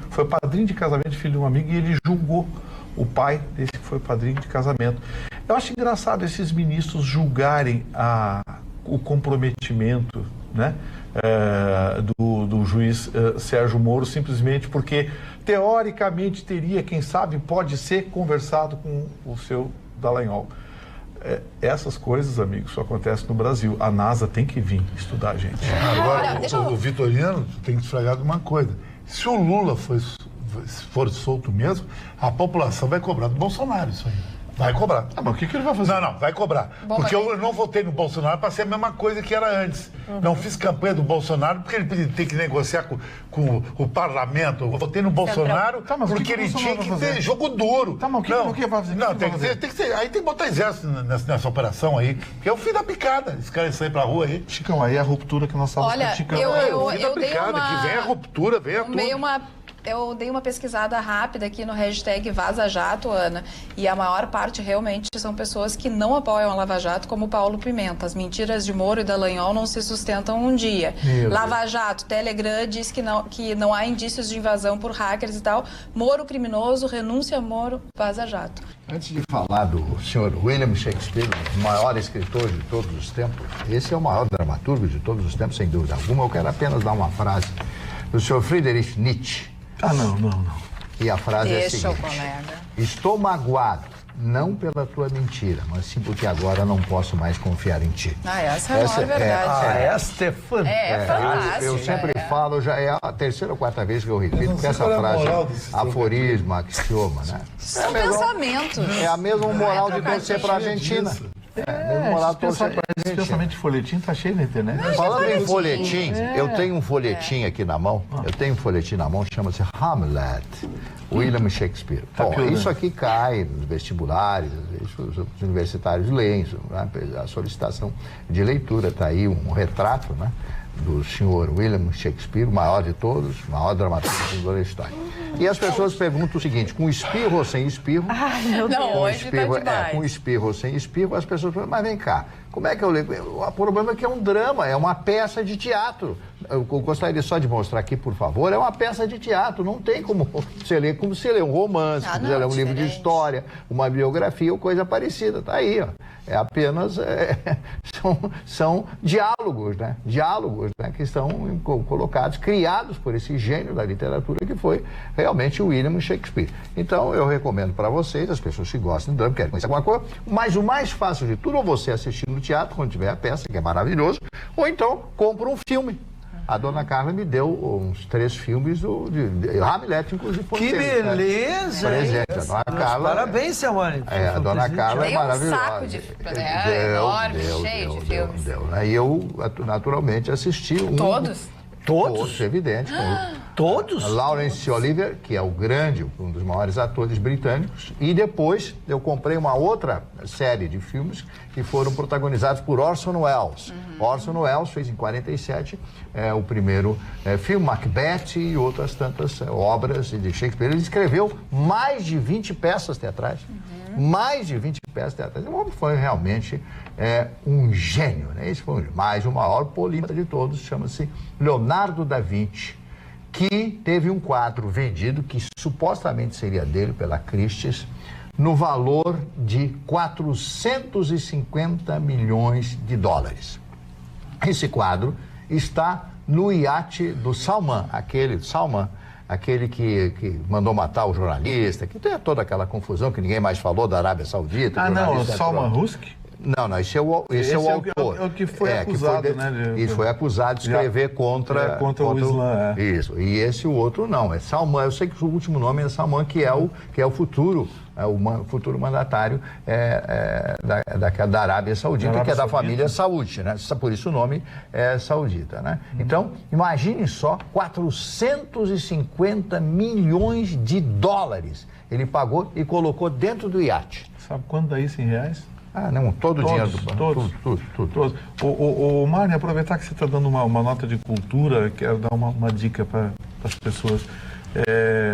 foi padrinho de casamento de filho de um amigo, e ele julgou o pai desse que foi padrinho de casamento. Eu acho engraçado esses ministros julgarem o comprometimento, né? Do juiz Sérgio Moro, simplesmente porque teoricamente teria, quem sabe, pode ser conversado com o seu Dallagnol. Essas coisas, amigos, só acontecem no Brasil. A NASA tem que vir estudar a gente. Agora, o Vitoriano tem que esfregar de uma coisa. Se o Lula for solto mesmo, a população vai cobrar do Bolsonaro isso aí. Vai cobrar. Mas o que ele vai fazer? Não, vai cobrar. Porque eu não votei no Bolsonaro para ser a mesma coisa que era antes. Não fiz campanha do Bolsonaro porque ele tem que negociar com o parlamento. Eu votei no Bolsonaro porque ele tinha que ter jogo duro. Tá, mas o que vai fazer? Não, tem que ser. Aí tem que botar exército nessa operação aí. Porque é o fim da picada. Esse cara sair pra rua aí. Chicão, aí é a ruptura que nós estamos criticando. Eu fim da picada, que vem a ruptura, vem a tudo. Eu dei uma pesquisada rápida aqui no hashtag Vaza Jato, Ana, e a maior parte realmente são pessoas que não apoiam a Lava Jato, como o Paulo Pimenta. As mentiras de Moro e Dallagnol não se sustentam um dia. Lava Jato, Telegram diz que não há indícios de invasão por hackers e tal. Moro criminoso, renúncia Moro, Vaza Jato. Antes de falar do senhor William Shakespeare, o maior escritor de todos os tempos, esse é o maior dramaturgo de todos os tempos, sem dúvida alguma, eu quero apenas dar uma frase do senhor Friedrich Nietzsche. Não. E a frase é a seguinte: colega. Estou magoado, não pela tua mentira, mas sim porque agora não posso mais confiar em ti. Essa é a maior verdade. Esta é fantástica. É fantástica. Eu sempre falo, já é a terceira ou quarta vez que eu repito, porque essa frase, aforismo, axioma, né? São pensamentos. É a mesma moral de torcer para a Argentina. Especialmente folhetim, tá cheio na internet. Falando em folhetim, eu tenho um folhetim aqui na mão. Eu tenho um folhetim na mão, chama-se Hamlet, William Shakespeare. Bom, isso aqui cai nos vestibulares, os universitários leem, né? A solicitação de leitura, está aí um retrato, né, do senhor William Shakespeare, o maior de todos, o maior dramaturgo da história. E as pessoas perguntam o seguinte: com espirro ou sem espirro? Não, hoje tá demais. Com espirro ou sem espirro, as pessoas perguntam, mas vem cá, como é que eu leio? O problema é que é um drama, é uma peça de teatro. Eu gostaria só de mostrar aqui, por favor, é uma peça de teatro, não tem como você ler um romance, como você ler um livro de história, uma biografia ou coisa parecida, tá aí, ó. É apenas, são diálogos, né? Diálogos, né? Que estão colocados, criados por esse gênio da literatura que foi realmente o William Shakespeare. Então, eu recomendo para vocês, as pessoas que gostam de drama, querem conhecer alguma coisa, mas o mais fácil de tudo, ou você assistir no teatro, quando tiver a peça, que é maravilhoso, ou então, compra um filme. A dona Carla me deu uns 3 filmes de Hamlet, inclusive. Que beleza! Presente. A dona Carla, parabéns, Samani. A dona Carla é maravilhosa. Um saco de enorme, cheio de filmes. E eu, naturalmente, assisti Todos? Todos, evidente. Todos? Laurence Olivier, que é um dos maiores atores britânicos. E depois eu comprei uma outra série de filmes que foram protagonizados por Orson Welles. Orson Welles fez em 47 o primeiro filme, Macbeth, e outras tantas obras de Shakespeare. Ele escreveu mais de 20 peças teatrais. Mais de 20 peças teatrais. O homem foi realmente um gênio, né? Esse foi mais o maior polímata de todos, chama-se Leonardo da Vinci, que teve um quadro vendido, que supostamente seria dele pela Christie's, no valor de 450 milhões de dólares. Esse quadro está no iate do Salman, aquele que mandou matar o jornalista, que tem toda aquela confusão que ninguém mais falou da Arábia Saudita. O Salman Rushdie? Não, esse é o autor. É o que foi acusado, né? Isso, foi acusado de escrever contra o Islã. Isso, e esse o outro não, é Salman. Eu sei que o último nome é Salman, que é o futuro, o futuro mandatário da Arábia Saudita, que é da família Saúde, né? Por isso o nome é saudita, né? Então, imagine só, 450 milhões de dólares ele pagou e colocou dentro do iate. Sabe quanto dá isso em reais? Não, todo o dinheiro do banco. Todos. Mário, aproveitar que você está dando uma nota de cultura, quero dar uma dica para as pessoas.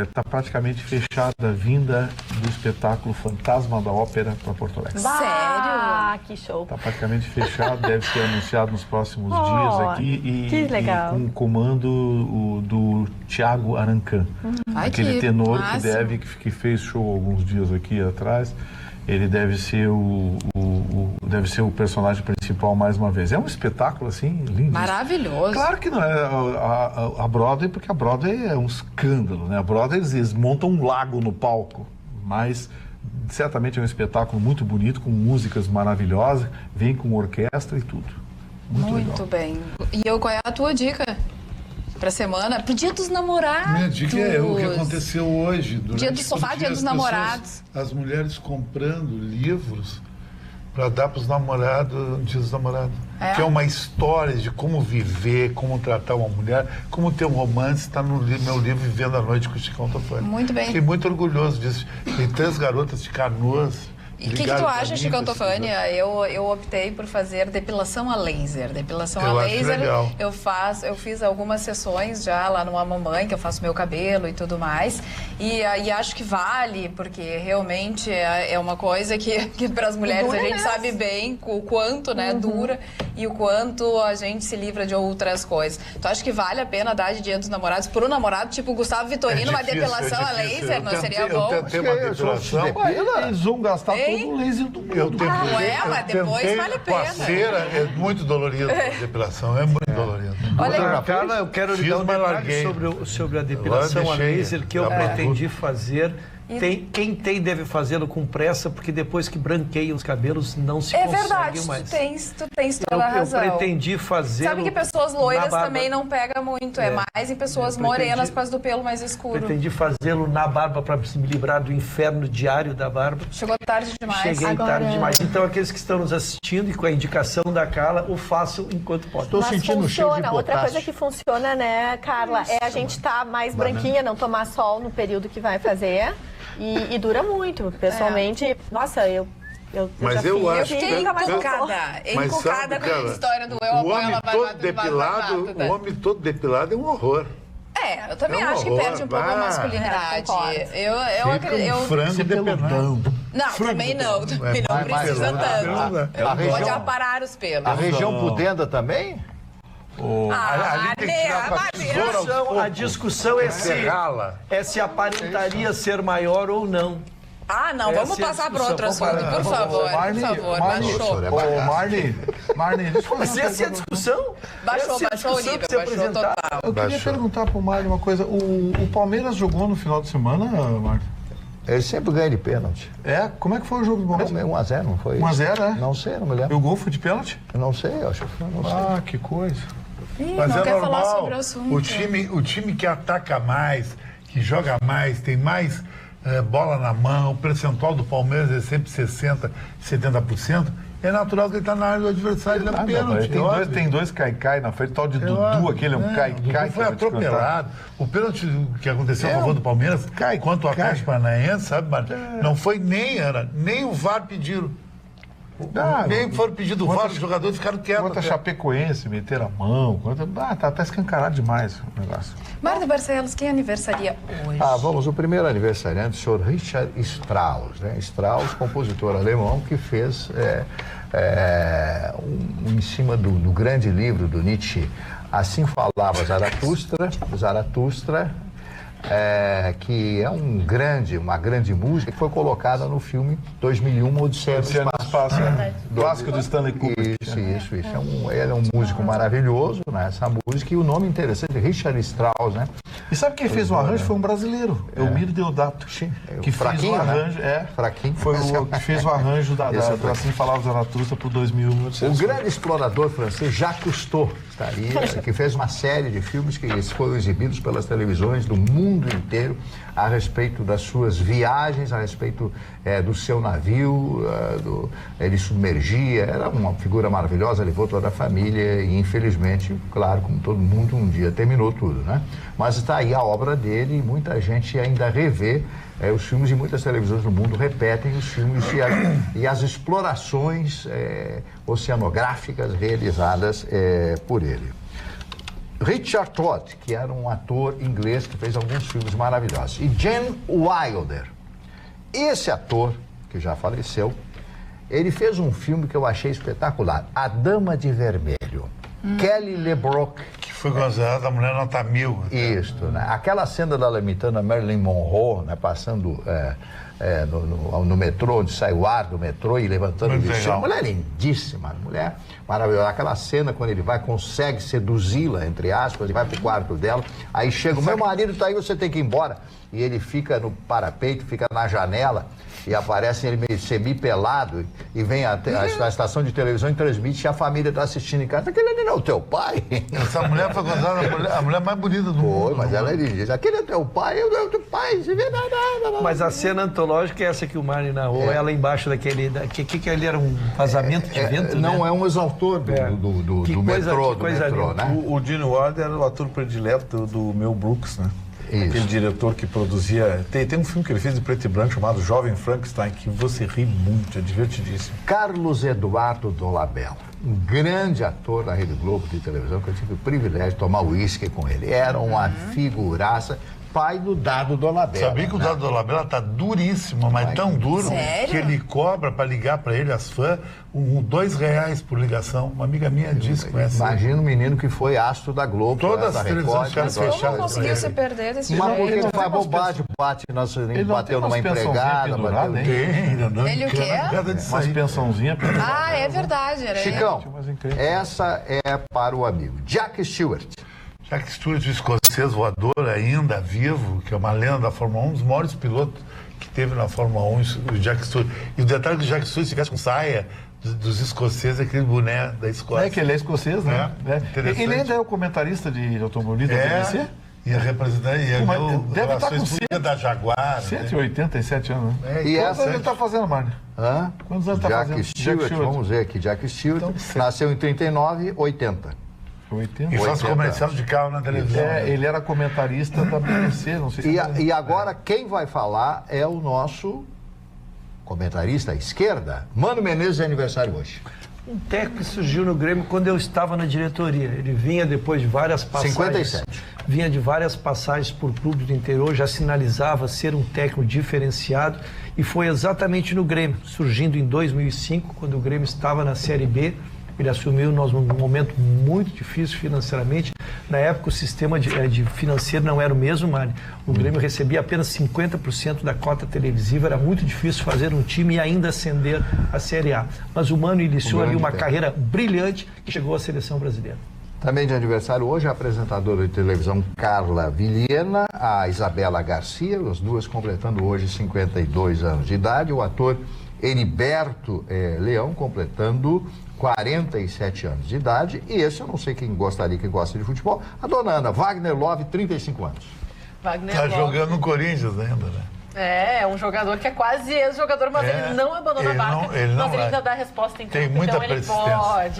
Está praticamente fechada a vinda do espetáculo Fantasma da Ópera para Porto Alegre. Sério? Que show. Está praticamente fechado, deve ser anunciado nos próximos dias aqui. Que legal. E com o comando do Thiago Arancan, aquele tenor que fez show alguns dias aqui atrás. Ele deve ser o personagem principal mais uma vez. É um espetáculo, assim, lindo. Maravilhoso. Claro que não é a Broadway, porque a Broadway é um escândalo, né? A Broadway, eles montam um lago no palco, mas certamente é um espetáculo muito bonito, com músicas maravilhosas, vem com orquestra e tudo. Muito legal. Bem. E qual é a tua dica? pra semana, pro Dia dos Namorados. Minha dica é o que aconteceu hoje. Dia do sofá, Dia dos Namorados. As mulheres comprando livros para dar para os namorados, Dia dos Namorados. Que é uma história de como viver, como tratar uma mulher, como ter um romance. Está no meu livro Vivendo a Noite com o Chicão Tofani. Muito bem. Fiquei muito orgulhoso disso. Tem 3 garotas de Canoas. E o que tu acha, Chicão Tofani? Eu optei por fazer depilação a laser. Depilação a laser, eu fiz algumas sessões já lá no Mamãe, que eu faço meu cabelo e tudo mais. E acho que vale, porque realmente é uma coisa que para as mulheres a gente sabe bem o quanto, né, dura e o quanto a gente se livra de outras coisas. Tu acha que vale a pena dar de Dia dos Namorados por um namorado tipo Gustavo Vitorino, uma depilação a laser? Não seria bom? Eu tentei uma depilação. Eles vão gastar todo o laser do mundo. Mas depois vale a pena. Com a cera é muito dolorido a depilação, é muito dolorido. Olha, Carla, eu quero lhe dar um detalhe sobre a depilação a laser que eu pretendi fazer. Quem tem deve fazê-lo com pressa, porque depois que branqueia os cabelos não se consegue mais. É verdade, tu tens toda a razão. Eu pretendi fazê-lo. Sabe que pessoas loiras também não pega muito, é mais em pessoas morenas por causa do pelo mais escuro. Pretendi fazê-lo na barba para me livrar do inferno diário da barba. Chegou tarde demais. Cheguei tarde demais. Então, aqueles que estão nos assistindo e com a indicação da Carla, o façam enquanto podem. Estou sentindo cheiro de potássio. Outra coisa que funciona, né, Carla, é a gente estar mais branquinha, não tomar sol no período que vai fazer. E dura muito. Pessoalmente, nossa, eu mas eu acho que encucada com a história do eu apoio ela vai o homem todo depilado é um horror. Eu também acho que perde um pouco a masculinidade. Eu frango depilado. Não, também não. Também não precisa tanto. Pode aparar os pelos. A região pudenda também? A discussão é se aparentaria ser maior ou não. Não, vamos passar para outro assunto, por favor. Marne, deixa eu falar. Mas essa é a discussão? Baixou o nível, baixou total. Eu queria perguntar pro Marne uma coisa. O Palmeiras jogou no final de semana, Marne? Ele sempre ganha de pênalti. Como é que foi o jogo do Palmeiras? 1x0, não foi? 1x0, é? Não sei, não me lembro. E o gol foi de pênalti? Eu não sei, eu acho que foi, não sei. Que coisa. Mas é normal. O time que ataca mais, que joga mais, tem mais bola na mão, o percentual do Palmeiras é sempre 60%, 70%. É natural que ele está na área do adversário, ele é pênalti. Tem dois caicai na frente, tal de Dudu, aquele é um caicai. Foi atropelado. O pênalti que aconteceu a favor do Palmeiras, quanto o Atlético Paranaense, sabe, Marcos? Não foi nem o VAR pediram. Nem foram pedir do VAR, os jogadores ficaram quietos. Quanto a Chapecoense, meteram a mão. Tá escancarado demais o negócio. Mário Barcelos, quem aniversaria hoje? Vamos, o primeiro aniversariante, o senhor Richard Strauss. Né? Strauss, compositor alemão, que fez em cima do grande livro do Nietzsche, Assim Falava Zaratustra, que é uma grande música que foi colocada no filme 2001, Odisseia no Espaço. Clássico do Stanley Kubrick. Isso. Ele é um músico maravilhoso, né? Essa música, e o nome interessante, Richard Strauss, né? E sabe quem fez o arranjo? Foi um brasileiro, Elmiro Deodato. Que fez o arranjo, fraquinho. Foi o que fez o arranjo da Assim Falava Zaratustra para o 2001. O grande explorador francês Jacques Cousteau está aí, que fez uma série de filmes que foram exibidos pelas televisões do mundo inteiro a respeito das suas viagens, a respeito do seu navio, ele submergia, era uma figura maravilhosa, levou toda a família e infelizmente, claro, como todo mundo, um dia terminou tudo, né? Mas está aí a obra dele e muita gente ainda revê os filmes, e muitas televisões do mundo repetem os filmes e as explorações oceanográficas realizadas por ele. Richard Todd, que era um ator inglês que fez alguns filmes maravilhosos. E Gene Wilder. Esse ator, que já faleceu, ele fez um filme que eu achei espetacular, A Dama de Vermelho. Kelly LeBrock. Que foi considerada a mulher nota 1000. Isso, né? Aquela cena dela imitando a Marilyn Monroe, né? Passando no metrô, onde sai o ar do metrô e levantando o vestido. Mulher lindíssima, mulher maravilhosa. Aquela cena quando ele consegue seduzi-la, entre aspas, e vai pro quarto dela. Aí chega, o meu marido tá aí, você tem que ir embora. E ele fica no parapeito, fica na janela e aparecem ele meio semi-pelado e vem a estação de televisão e transmite e a família está assistindo em casa. Aquele ali não é o teu pai? Essa mulher foi considerada a mulher mais bonita do mundo. Mas ela diz, aquele é teu pai, eu não é o teu pai, se vê nada. Mas a cena antológica é essa que o Mário narrou, ela embaixo daquele... Que ali era um vazamento de vento, não né? é um exaustor do metrô, né? O Gene Wilder era o ator predileto do Mel Brooks, né? Isso. Aquele diretor que produzia... Tem um filme que ele fez de preto e branco chamado Jovem Frankenstein, que você ri muito, é divertidíssimo. Carlos Eduardo Dolabella, um grande ator da Rede Globo de televisão, que eu tive o privilégio de tomar uísque com ele. Era uma figuraça, pai do Dado Dolabella. Sabia que o Dado Dolabella tá duríssimo, mas tão duro que ele cobra para ligar para ele, as fãs, R$2 por ligação. Uma amiga minha disse que Imagina um menino que foi astro da Globo. Todas as televisões ficaram fechadas. Como conseguiu se perder desse Mas jeito? porque ele faz bobagem, bateu numa empregada, bateu... Ele o quê? Umas pensãozinhas. Ah, é verdade. Era Chicão, essa é para o amigo Jack Stewart. Jack Stewart, o escocês voador ainda vivo, que é uma lenda da Fórmula 1, um dos maiores pilotos que teve na Fórmula 1, o Jack Stewart. E o detalhe que o Jack Stewart se veste com saia dos escoceses, aquele boné da Escócia. É que ele é escocês, né? Ele ainda é o comentarista de automobilismo da BBC? E a representante, deve estar com 100, da Jaguar. 187 anos, né? E quantos anos ele está fazendo, Mário? Quantos anos está fazendo? Jack Stewart, vamos ver aqui, Jack Stewart, então, nasceu em 39, 80. 80. E faz comercial de carro na televisão. Ele era comentarista da BBC, não sei se... E agora quem vai falar é o nosso comentarista à esquerda, Mano Menezes, de aniversário hoje. Um técnico que surgiu no Grêmio quando eu estava na diretoria. Ele vinha depois de várias passagens. 57. Vinha de várias passagens por clubes do interior, já sinalizava ser um técnico diferenciado e foi exatamente no Grêmio, surgindo em 2005, quando o Grêmio estava na Série B. Ele assumiu num momento muito difícil financeiramente. Na época, o sistema de financeiro não era o mesmo, Mário. O Grêmio recebia apenas 50% da cota televisiva. Era muito difícil fazer um time e ainda ascender a Série A. Mas o Mano iniciou ali uma carreira brilhante e chegou à seleção brasileira. Também de aniversário hoje, a apresentadora de televisão Carla Vilhena, a Isabela Garcia, as duas completando hoje 52 anos de idade. O ator Heriberto Leão completando 47 anos de idade, e esse eu não sei quem gostaria, quem gosta de futebol, a dona Ana Wagner Love, 35 anos. Wagner Tá Love. jogando no Corinthians ainda, né? É um jogador que é quase ex-jogador, mas ele não abandona a barca. Mas ele ainda dá a resposta em campo. Tem muita então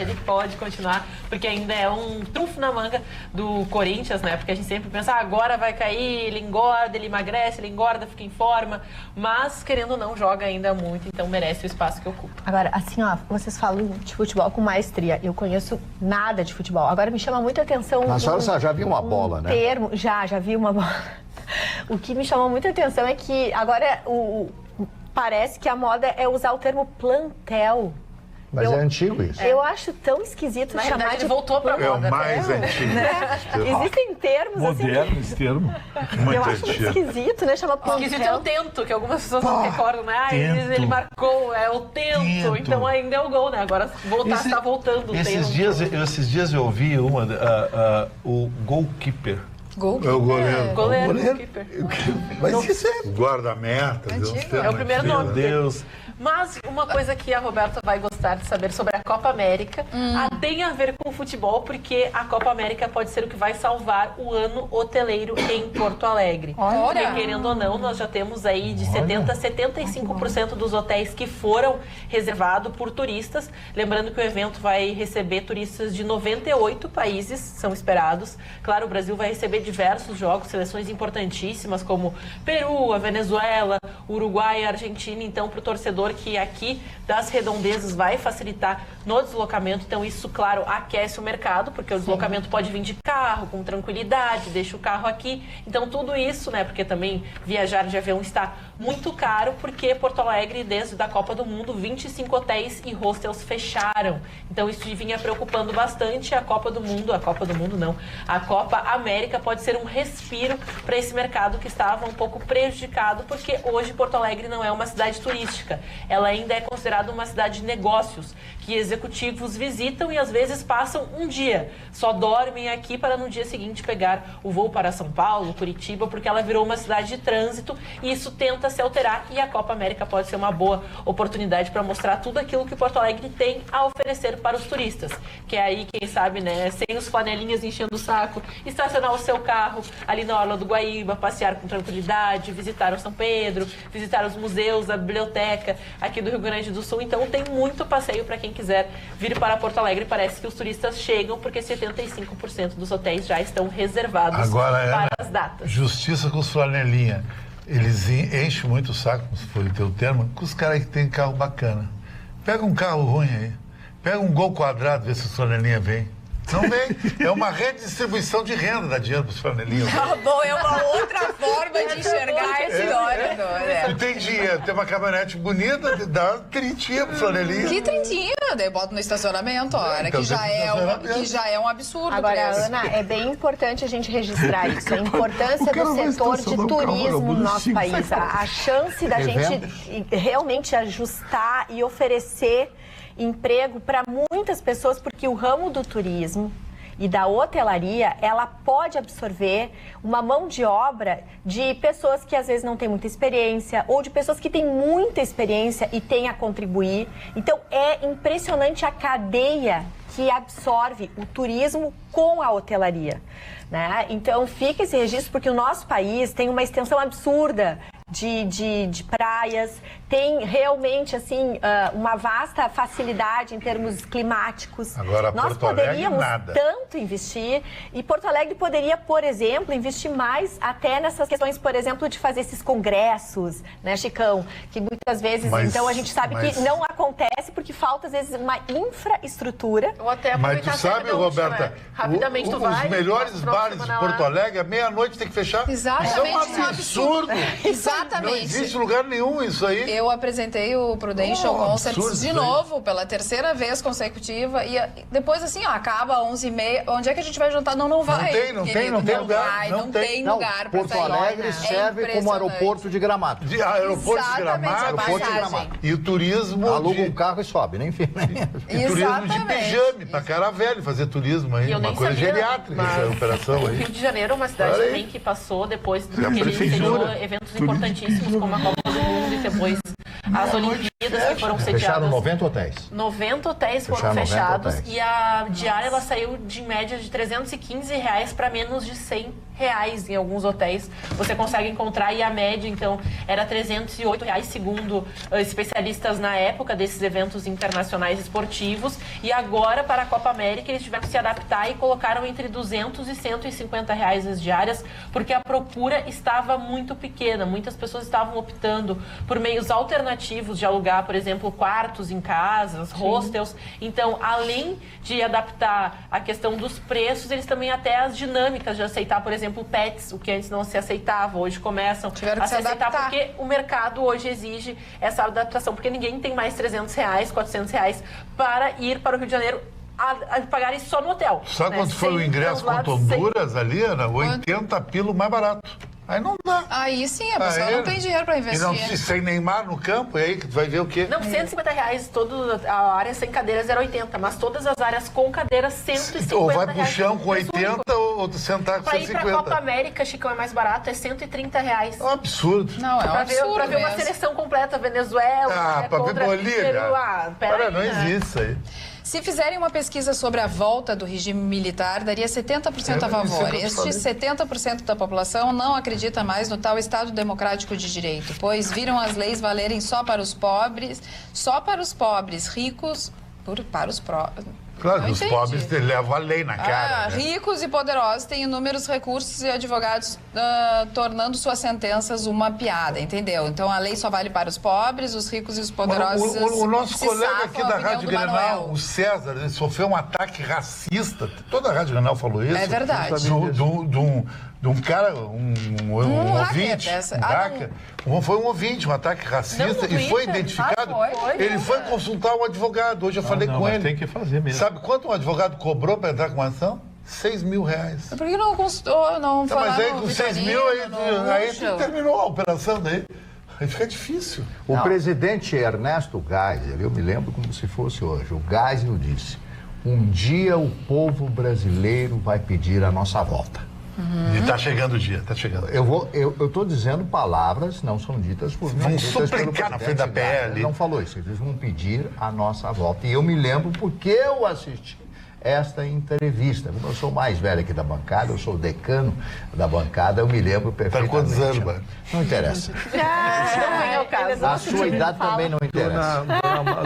ele pode continuar, porque ainda é um trunfo na manga do Corinthians, né? Porque a gente sempre pensa, agora vai cair, ele engorda, ele emagrece, ele engorda, fica em forma. Mas, querendo ou não, joga ainda muito, então merece o espaço que ocupa. Agora, assim, ó, vocês falam de futebol com maestria. Eu conheço nada de futebol. Agora me chama muita atenção... A senhora já viu uma bola, né? Já vi uma bola. O que me chamou muita atenção é que agora parece que a moda é usar o termo plantel. Mas é antigo isso. Eu acho tão esquisito Na chamar verdade, de... ele voltou pra É o moda. mais antigo. Existem termos Moderno esse termo. Muito eu acho muito esquisito, né? Chamar plantel. Esquisito é o tento, que algumas pessoas não recordam, né? Ele marcou, é o tento. Então ainda é o gol, né? Agora está voltando o esses tento. Esses dias eu ouvi o goalkeeper. É o goleiro. Goleiro. Mas isso é... Guarda-meta. É o primeiro nome. Meu Deus. Mas uma coisa que a Roberta vai gostar de saber sobre a Copa América tem a ver com o futebol, porque a Copa América pode ser o que vai salvar o ano hoteleiro em Porto Alegre. Olha! Porque, querendo ou não, nós já temos aí de 70% a 75% dos hotéis que foram reservados por turistas. Lembrando que o evento vai receber turistas de 98 países, são esperados. Claro, o Brasil vai receber diversos jogos, seleções importantíssimas como Peru, a Venezuela, Uruguai e Argentina. Então, para o torcedor que aqui das redondezas vai facilitar no deslocamento, então isso, claro, aquece o mercado, porque o deslocamento pode vir de carro, com tranquilidade, deixa o carro aqui, então tudo isso, né, porque também viajar de avião está muito caro, porque Porto Alegre, desde a Copa do Mundo, 25 hotéis e hostels fecharam, então isso vinha preocupando bastante. A Copa América pode ser um respiro para esse mercado que estava um pouco prejudicado, porque hoje hoje Porto Alegre não é uma cidade turística. Ela ainda é considerada uma cidade de negócios, que executivos visitam e às vezes passam um dia. Só dormem aqui para no dia seguinte pegar o voo para São Paulo, Curitiba, porque ela virou uma cidade de trânsito e isso tenta se alterar e a Copa América pode ser uma boa oportunidade para mostrar tudo aquilo que Porto Alegre tem a oferecer para os turistas. Que é aí, quem sabe, né, sem os flanelinhas enchendo o saco, estacionar o seu carro ali na Orla do Guaíba, passear com tranquilidade, visitar o São Pedro, visitar os museus, a biblioteca aqui do Rio Grande do Sul. Então tem muito passeio para quem quiser vir para Porto Alegre. Parece que os turistas chegam porque 75% dos hotéis já estão reservados para as datas. Justiça com os flanelinha. Eles enchem muito o saco, se for o teu termo, com os caras que tem carro bacana. Pega um carro ruim aí. Pega um Gol quadrado, vê se os flanelinha vem. Não vem. É uma redistribuição de renda, dá dinheiro para os flanelinhas. Tá bom, é uma outra forma de enxergar a história, Dora. Tu tem dinheiro, tem uma caminhonete bonita, dá trintinha pro flanelinha. Que trintinha? Daí bota no estacionamento, olha, Então, que já é um absurdo. Agora, Ana, é bem importante a gente registrar isso. A importância do setor de turismo no nosso país. A chance da gente realmente ajustar e oferecer emprego para muitas pessoas, porque o ramo do turismo e da hotelaria, ela pode absorver uma mão de obra de pessoas que às vezes não têm muita experiência ou de pessoas que têm muita experiência e têm a contribuir. Então, é impressionante a cadeia que absorve o turismo com a hotelaria, né? Então, fica esse registro, porque o nosso país tem uma extensão absurda de praias, tem realmente assim uma vasta facilidade em termos climáticos. Agora, nós Porto Alegre, poderíamos nada. tanto investir, e Porto Alegre poderia, por exemplo, investir mais até nessas questões, por exemplo, de fazer esses congressos, né, Chicão? Que muitas vezes, então, a gente sabe que não acontece porque falta, às vezes, uma infraestrutura. Ou até Mas tu sabe, Roberta, né? Rapidamente tu vai, os melhores bares de Porto Alegre, à meia-noite tem que fechar. Exatamente, Isso é um absurdo. Exatamente. Não existe lugar nenhum isso aí. Eu apresentei o Prudential Concerts absurdo de isso novo, pela terceira vez consecutiva, e depois assim, ó, acaba às 11h30, onde é que a gente vai jantar? Não vai. Não tem lugar. Vai, não tem lugar pra Porto sair. Alegre serve como aeroporto de Gramado. Aeroporto de Gramado. Aeroporto de Gramado. E o turismo. Aluga um carro e sobe, nem enfim. E turismo de pijame, pra cara velho fazer turismo aí. Uma coisa geriátrica essa operação aí. Rio de Janeiro é uma cidade também que passou depois do que ele sediou eventos importantíssimos como a Copa do Mundo e depois as Olimpíadas que foram Fecharam sediadas. 90 hotéis. 90 hotéis foram Fecharam 90 fechados hotéis. e a diária ela saiu de média de R$315 para menos de R$100 em alguns hotéis. Você consegue encontrar e a média, então, era R$308 segundo especialistas na época desses eventos internacionais esportivos. E agora, para a Copa América, eles tiveram que se adaptar e colocaram entre R$200 e R$150 as diárias, porque a procura estava muito pequena. Muitas pessoas estavam optando por meios alternativos de alugar, por exemplo, quartos em casas, hostels. Então, além de adaptar a questão dos preços, eles também até as dinâmicas de aceitar, por exemplo, pets, o que antes não se aceitava, hoje começam a se aceitar, porque o mercado hoje exige essa adaptação, porque ninguém tem mais R$300, R$400 para ir para o Rio de Janeiro a pagar isso só no hotel. Sabe quanto foi o ingresso quanto Honduras ali, Ana? 80 pila mais barato. Aí não dá. Aí sim, a pessoa não tem dinheiro para investir. E não, sem Neymar no campo, e aí que tu vai ver o quê? Não, R$150, toda a área sem cadeiras era 80, mas todas as áreas com cadeiras, R$150. Ou vai pro chão com 80 ou sentar com 150. Para ir pra Copa América, Chicão, é mais barato, é R$130. É um absurdo. Não, é um absurdo Pra ver uma seleção completa, Venezuela, pra ver Bolívia. Peru, não existe isso aí. Se fizerem uma pesquisa sobre a volta do regime militar, daria 70% a favor. Estes 70% da população não acredita mais no tal Estado Democrático de Direito, pois viram as leis valerem só para os pobres, ricos, para os Claro que os pobres levam a lei na cara. Né? Ricos e poderosos têm inúmeros recursos e advogados tornando suas sentenças uma piada, entendeu? Então a lei só vale para os pobres, os ricos e os poderosos. O nosso colega aqui da Rádio Grenal, o César, ele sofreu um ataque racista. Toda a Rádio Grenal falou isso. É verdade. De um cara, um ouvinte, hacker. Foi um ouvinte, um ataque racista, e foi identificado. Ele foi consultar um advogado. Hoje eu falei com ele. Tem que fazer mesmo. Sabe quanto um advogado cobrou para entrar com uma ação? R$6.000. Por que não consultou, não Mas aí com 6 mil, aí terminou a operação daí. Aí fica difícil. O presidente Ernesto Geisel, eu me lembro como se fosse hoje, o Geisel disse: um dia o povo brasileiro vai pedir a nossa volta. E tá chegando o dia, tá chegando. Eu estou dizendo palavras, não são ditas por mim. Vamos ditas pelo suplicar na frente presidente da PL. Geisel. Ele não falou isso, eles vão pedir a nossa volta. E eu me lembro porque eu assisti esta entrevista. Como eu sou mais velho aqui da bancada, eu sou o decano da bancada, eu me lembro perfeitamente. Tá quantos anos, mano? Não interessa. Não vem ao caso. A sua idade também não interessa.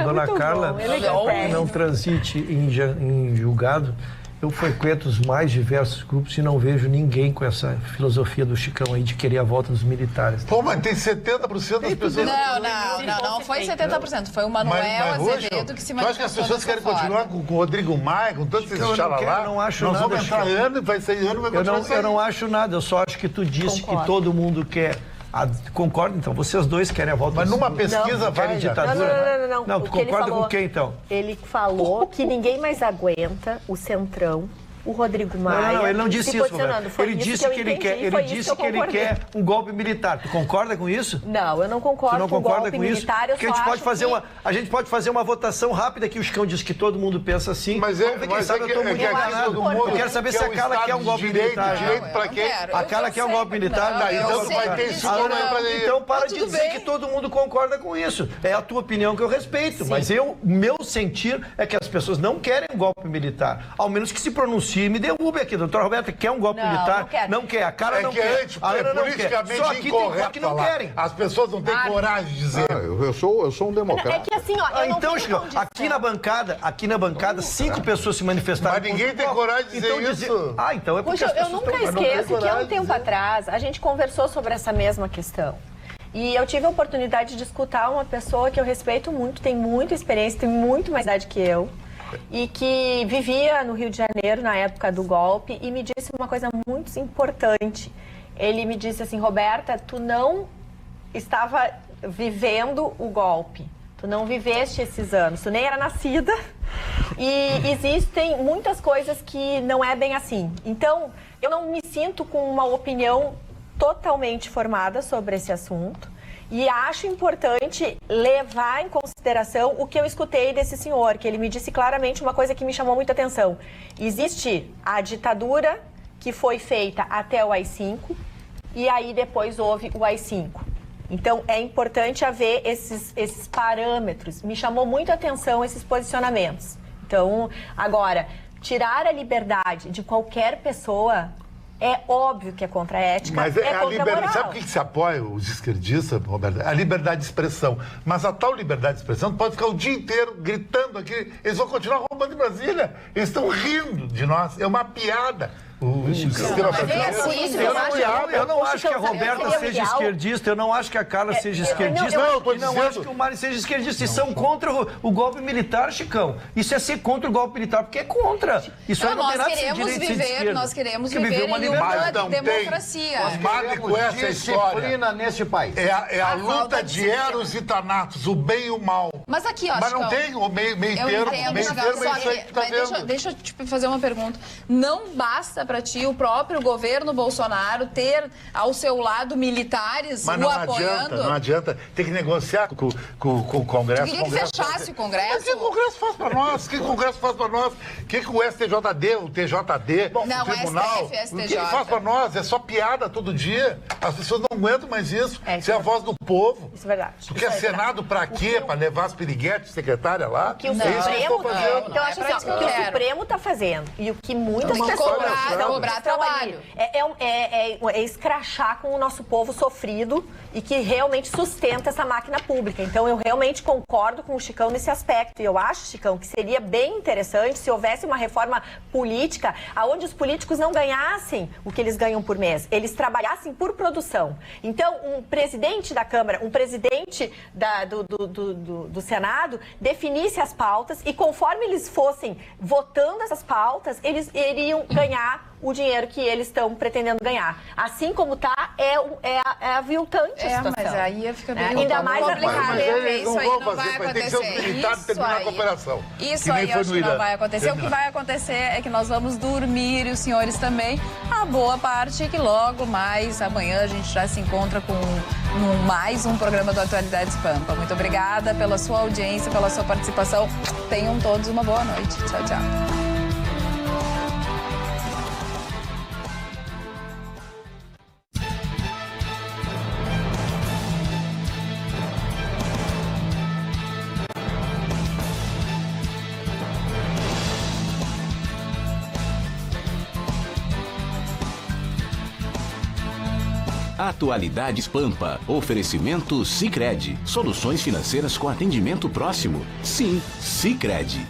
Dona Carla, bom, ele que não transite em julgado, eu frequento os mais diversos grupos e não vejo ninguém com essa filosofia do Chicão aí de querer a volta dos militares. Pô, mas tem 70% das pessoas... Não foi 70%. Foi o Manuel Azevedo que se manifestou. Eu acho que as pessoas querem continuar com o Rodrigo Maia, com todos esses xalalá. Eu não acho nós nada. Nós vamos entrar ano, vai sair ano, vai continuar eu não acho nada, eu só acho que tu disse que todo mundo quer... Concordo, então. Vocês dois querem a volta. Mas numa pesquisa querem ditadura. Não. Tu concorda com quem, então? Ele falou que ninguém mais aguenta o Centrão, o Rodrigo Maia. Não, ele não disse isso, Roberto. Ele disse que ele quer um golpe militar. Tu concorda com isso? Não, eu não concordo com o golpe militar. Porque a gente pode fazer uma votação rápida que o Chicão disse que todo mundo pensa assim. Mas eu quero saber se a Carla quer um golpe militar. Direito pra quê? A Carla quer um golpe militar. Então vai ter isso. Então para de dizer que todo mundo concorda com isso. É a tua opinião que eu respeito. Mas meu sentir é que as pessoas não querem um golpe militar. Ao menos que se pronuncie. Me derrube aqui, doutora Roberta, quer um golpe militar? Não quer. A cara não quer. A Ana não quer. Só aqui tem que não querem. As pessoas não têm coragem de dizer. Eu sou um democrata. É que assim, ó, então, Chico, aqui na bancada, 5 pessoas se manifestaram. Mas ninguém tem coragem de dizer isso. Então é porque eu nunca esqueço que há um tempo atrás a gente conversou sobre essa mesma questão. E eu tive a oportunidade de escutar uma pessoa que eu respeito muito, tem muita experiência, tem muito mais idade que eu, e que vivia no Rio de Janeiro na época do golpe e me disse uma coisa muito importante. Ele me disse assim: Roberta, tu não estava vivendo o golpe, tu não viveste esses anos, tu nem era nascida e existem muitas coisas que não é bem assim. Então, eu não me sinto com uma opinião totalmente formada sobre esse assunto. E acho importante levar em consideração o que eu escutei desse senhor, que ele me disse claramente uma coisa que me chamou muita atenção. Existe a ditadura que foi feita até o AI-5 e aí depois houve o AI-5. Então é importante haver esses parâmetros. Me chamou muito a atenção esses posicionamentos. Então, agora, tirar a liberdade de qualquer pessoa... É óbvio que é contra a ética, mas é contra a liberdade. moral. Sabe o que se apoia, os esquerdistas, Roberto? A liberdade de expressão. Mas a tal liberdade de expressão pode ficar o dia inteiro gritando aqui. Eles vão continuar roubando em Brasília. Eles estão rindo de nós. É uma piada. Eu não acho que a Roberta seja esquerdista, eu não acho que a Carla seja esquerdista, e não acho que o Mário seja esquerdista. E são contra o golpe militar, Chicão. Isso é ser contra o golpe militar, porque é contra. Isso aí não tem nada de ser direito, ser de esquerda. Nós queremos viver em uma democracia. Disciplina nesse país. É a luta de Eros e Thanatos, o bem e o mal. Mas aqui, ó, mas não tem o meio termo. Deixa eu te fazer uma pergunta. Não basta para ti o próprio governo Bolsonaro ter ao seu lado militares o apoiando? Não adianta. Tem que negociar com o Congresso. Tu queria que fechasse o Congresso? Mas o que o Congresso faz para nós? O que o Congresso faz para nós? O que o STJD, o TJD, o Tribunal, STF, STJ. o que ele faz para nós? É só piada todo dia. As pessoas não aguentam mais isso. Isso é a voz do povo. Isso é verdade. Tu quer Senado para quê? Para levar as piriguetes, secretária lá? Que o Supremo, então, acho assim, o que o Supremo está fazendo e o que muitas pessoas cobrar trabalho. É escrachar com o nosso povo sofrido e que realmente sustenta essa máquina pública. Então, eu realmente concordo com o Chicão nesse aspecto. E eu acho, Chicão, que seria bem interessante se houvesse uma reforma política onde os políticos não ganhassem o que eles ganham por mês. Eles trabalhassem por produção. Então, um presidente da Câmara, um presidente do Senado definisse as pautas e conforme eles fossem votando essas pautas, eles iriam ganhar o dinheiro que eles estão pretendendo ganhar. Assim como está, é aviltante a situação. Mas aí fica bem ainda mais complicado. Isso aí não vai acontecer. Tem que ser os militares terminar a cooperação. Isso aí eu acho que não vai acontecer. O que vai acontecer é que nós vamos dormir, e os senhores também, a boa parte é que logo mais amanhã a gente já se encontra com mais um programa do Atualidades Pampa. Muito obrigada pela sua audiência, pela sua participação. Tenham todos uma boa noite. Tchau, tchau. Atualidades Pampa. Oferecimento Sicredi. Soluções financeiras com atendimento próximo. Sim, Sicredi.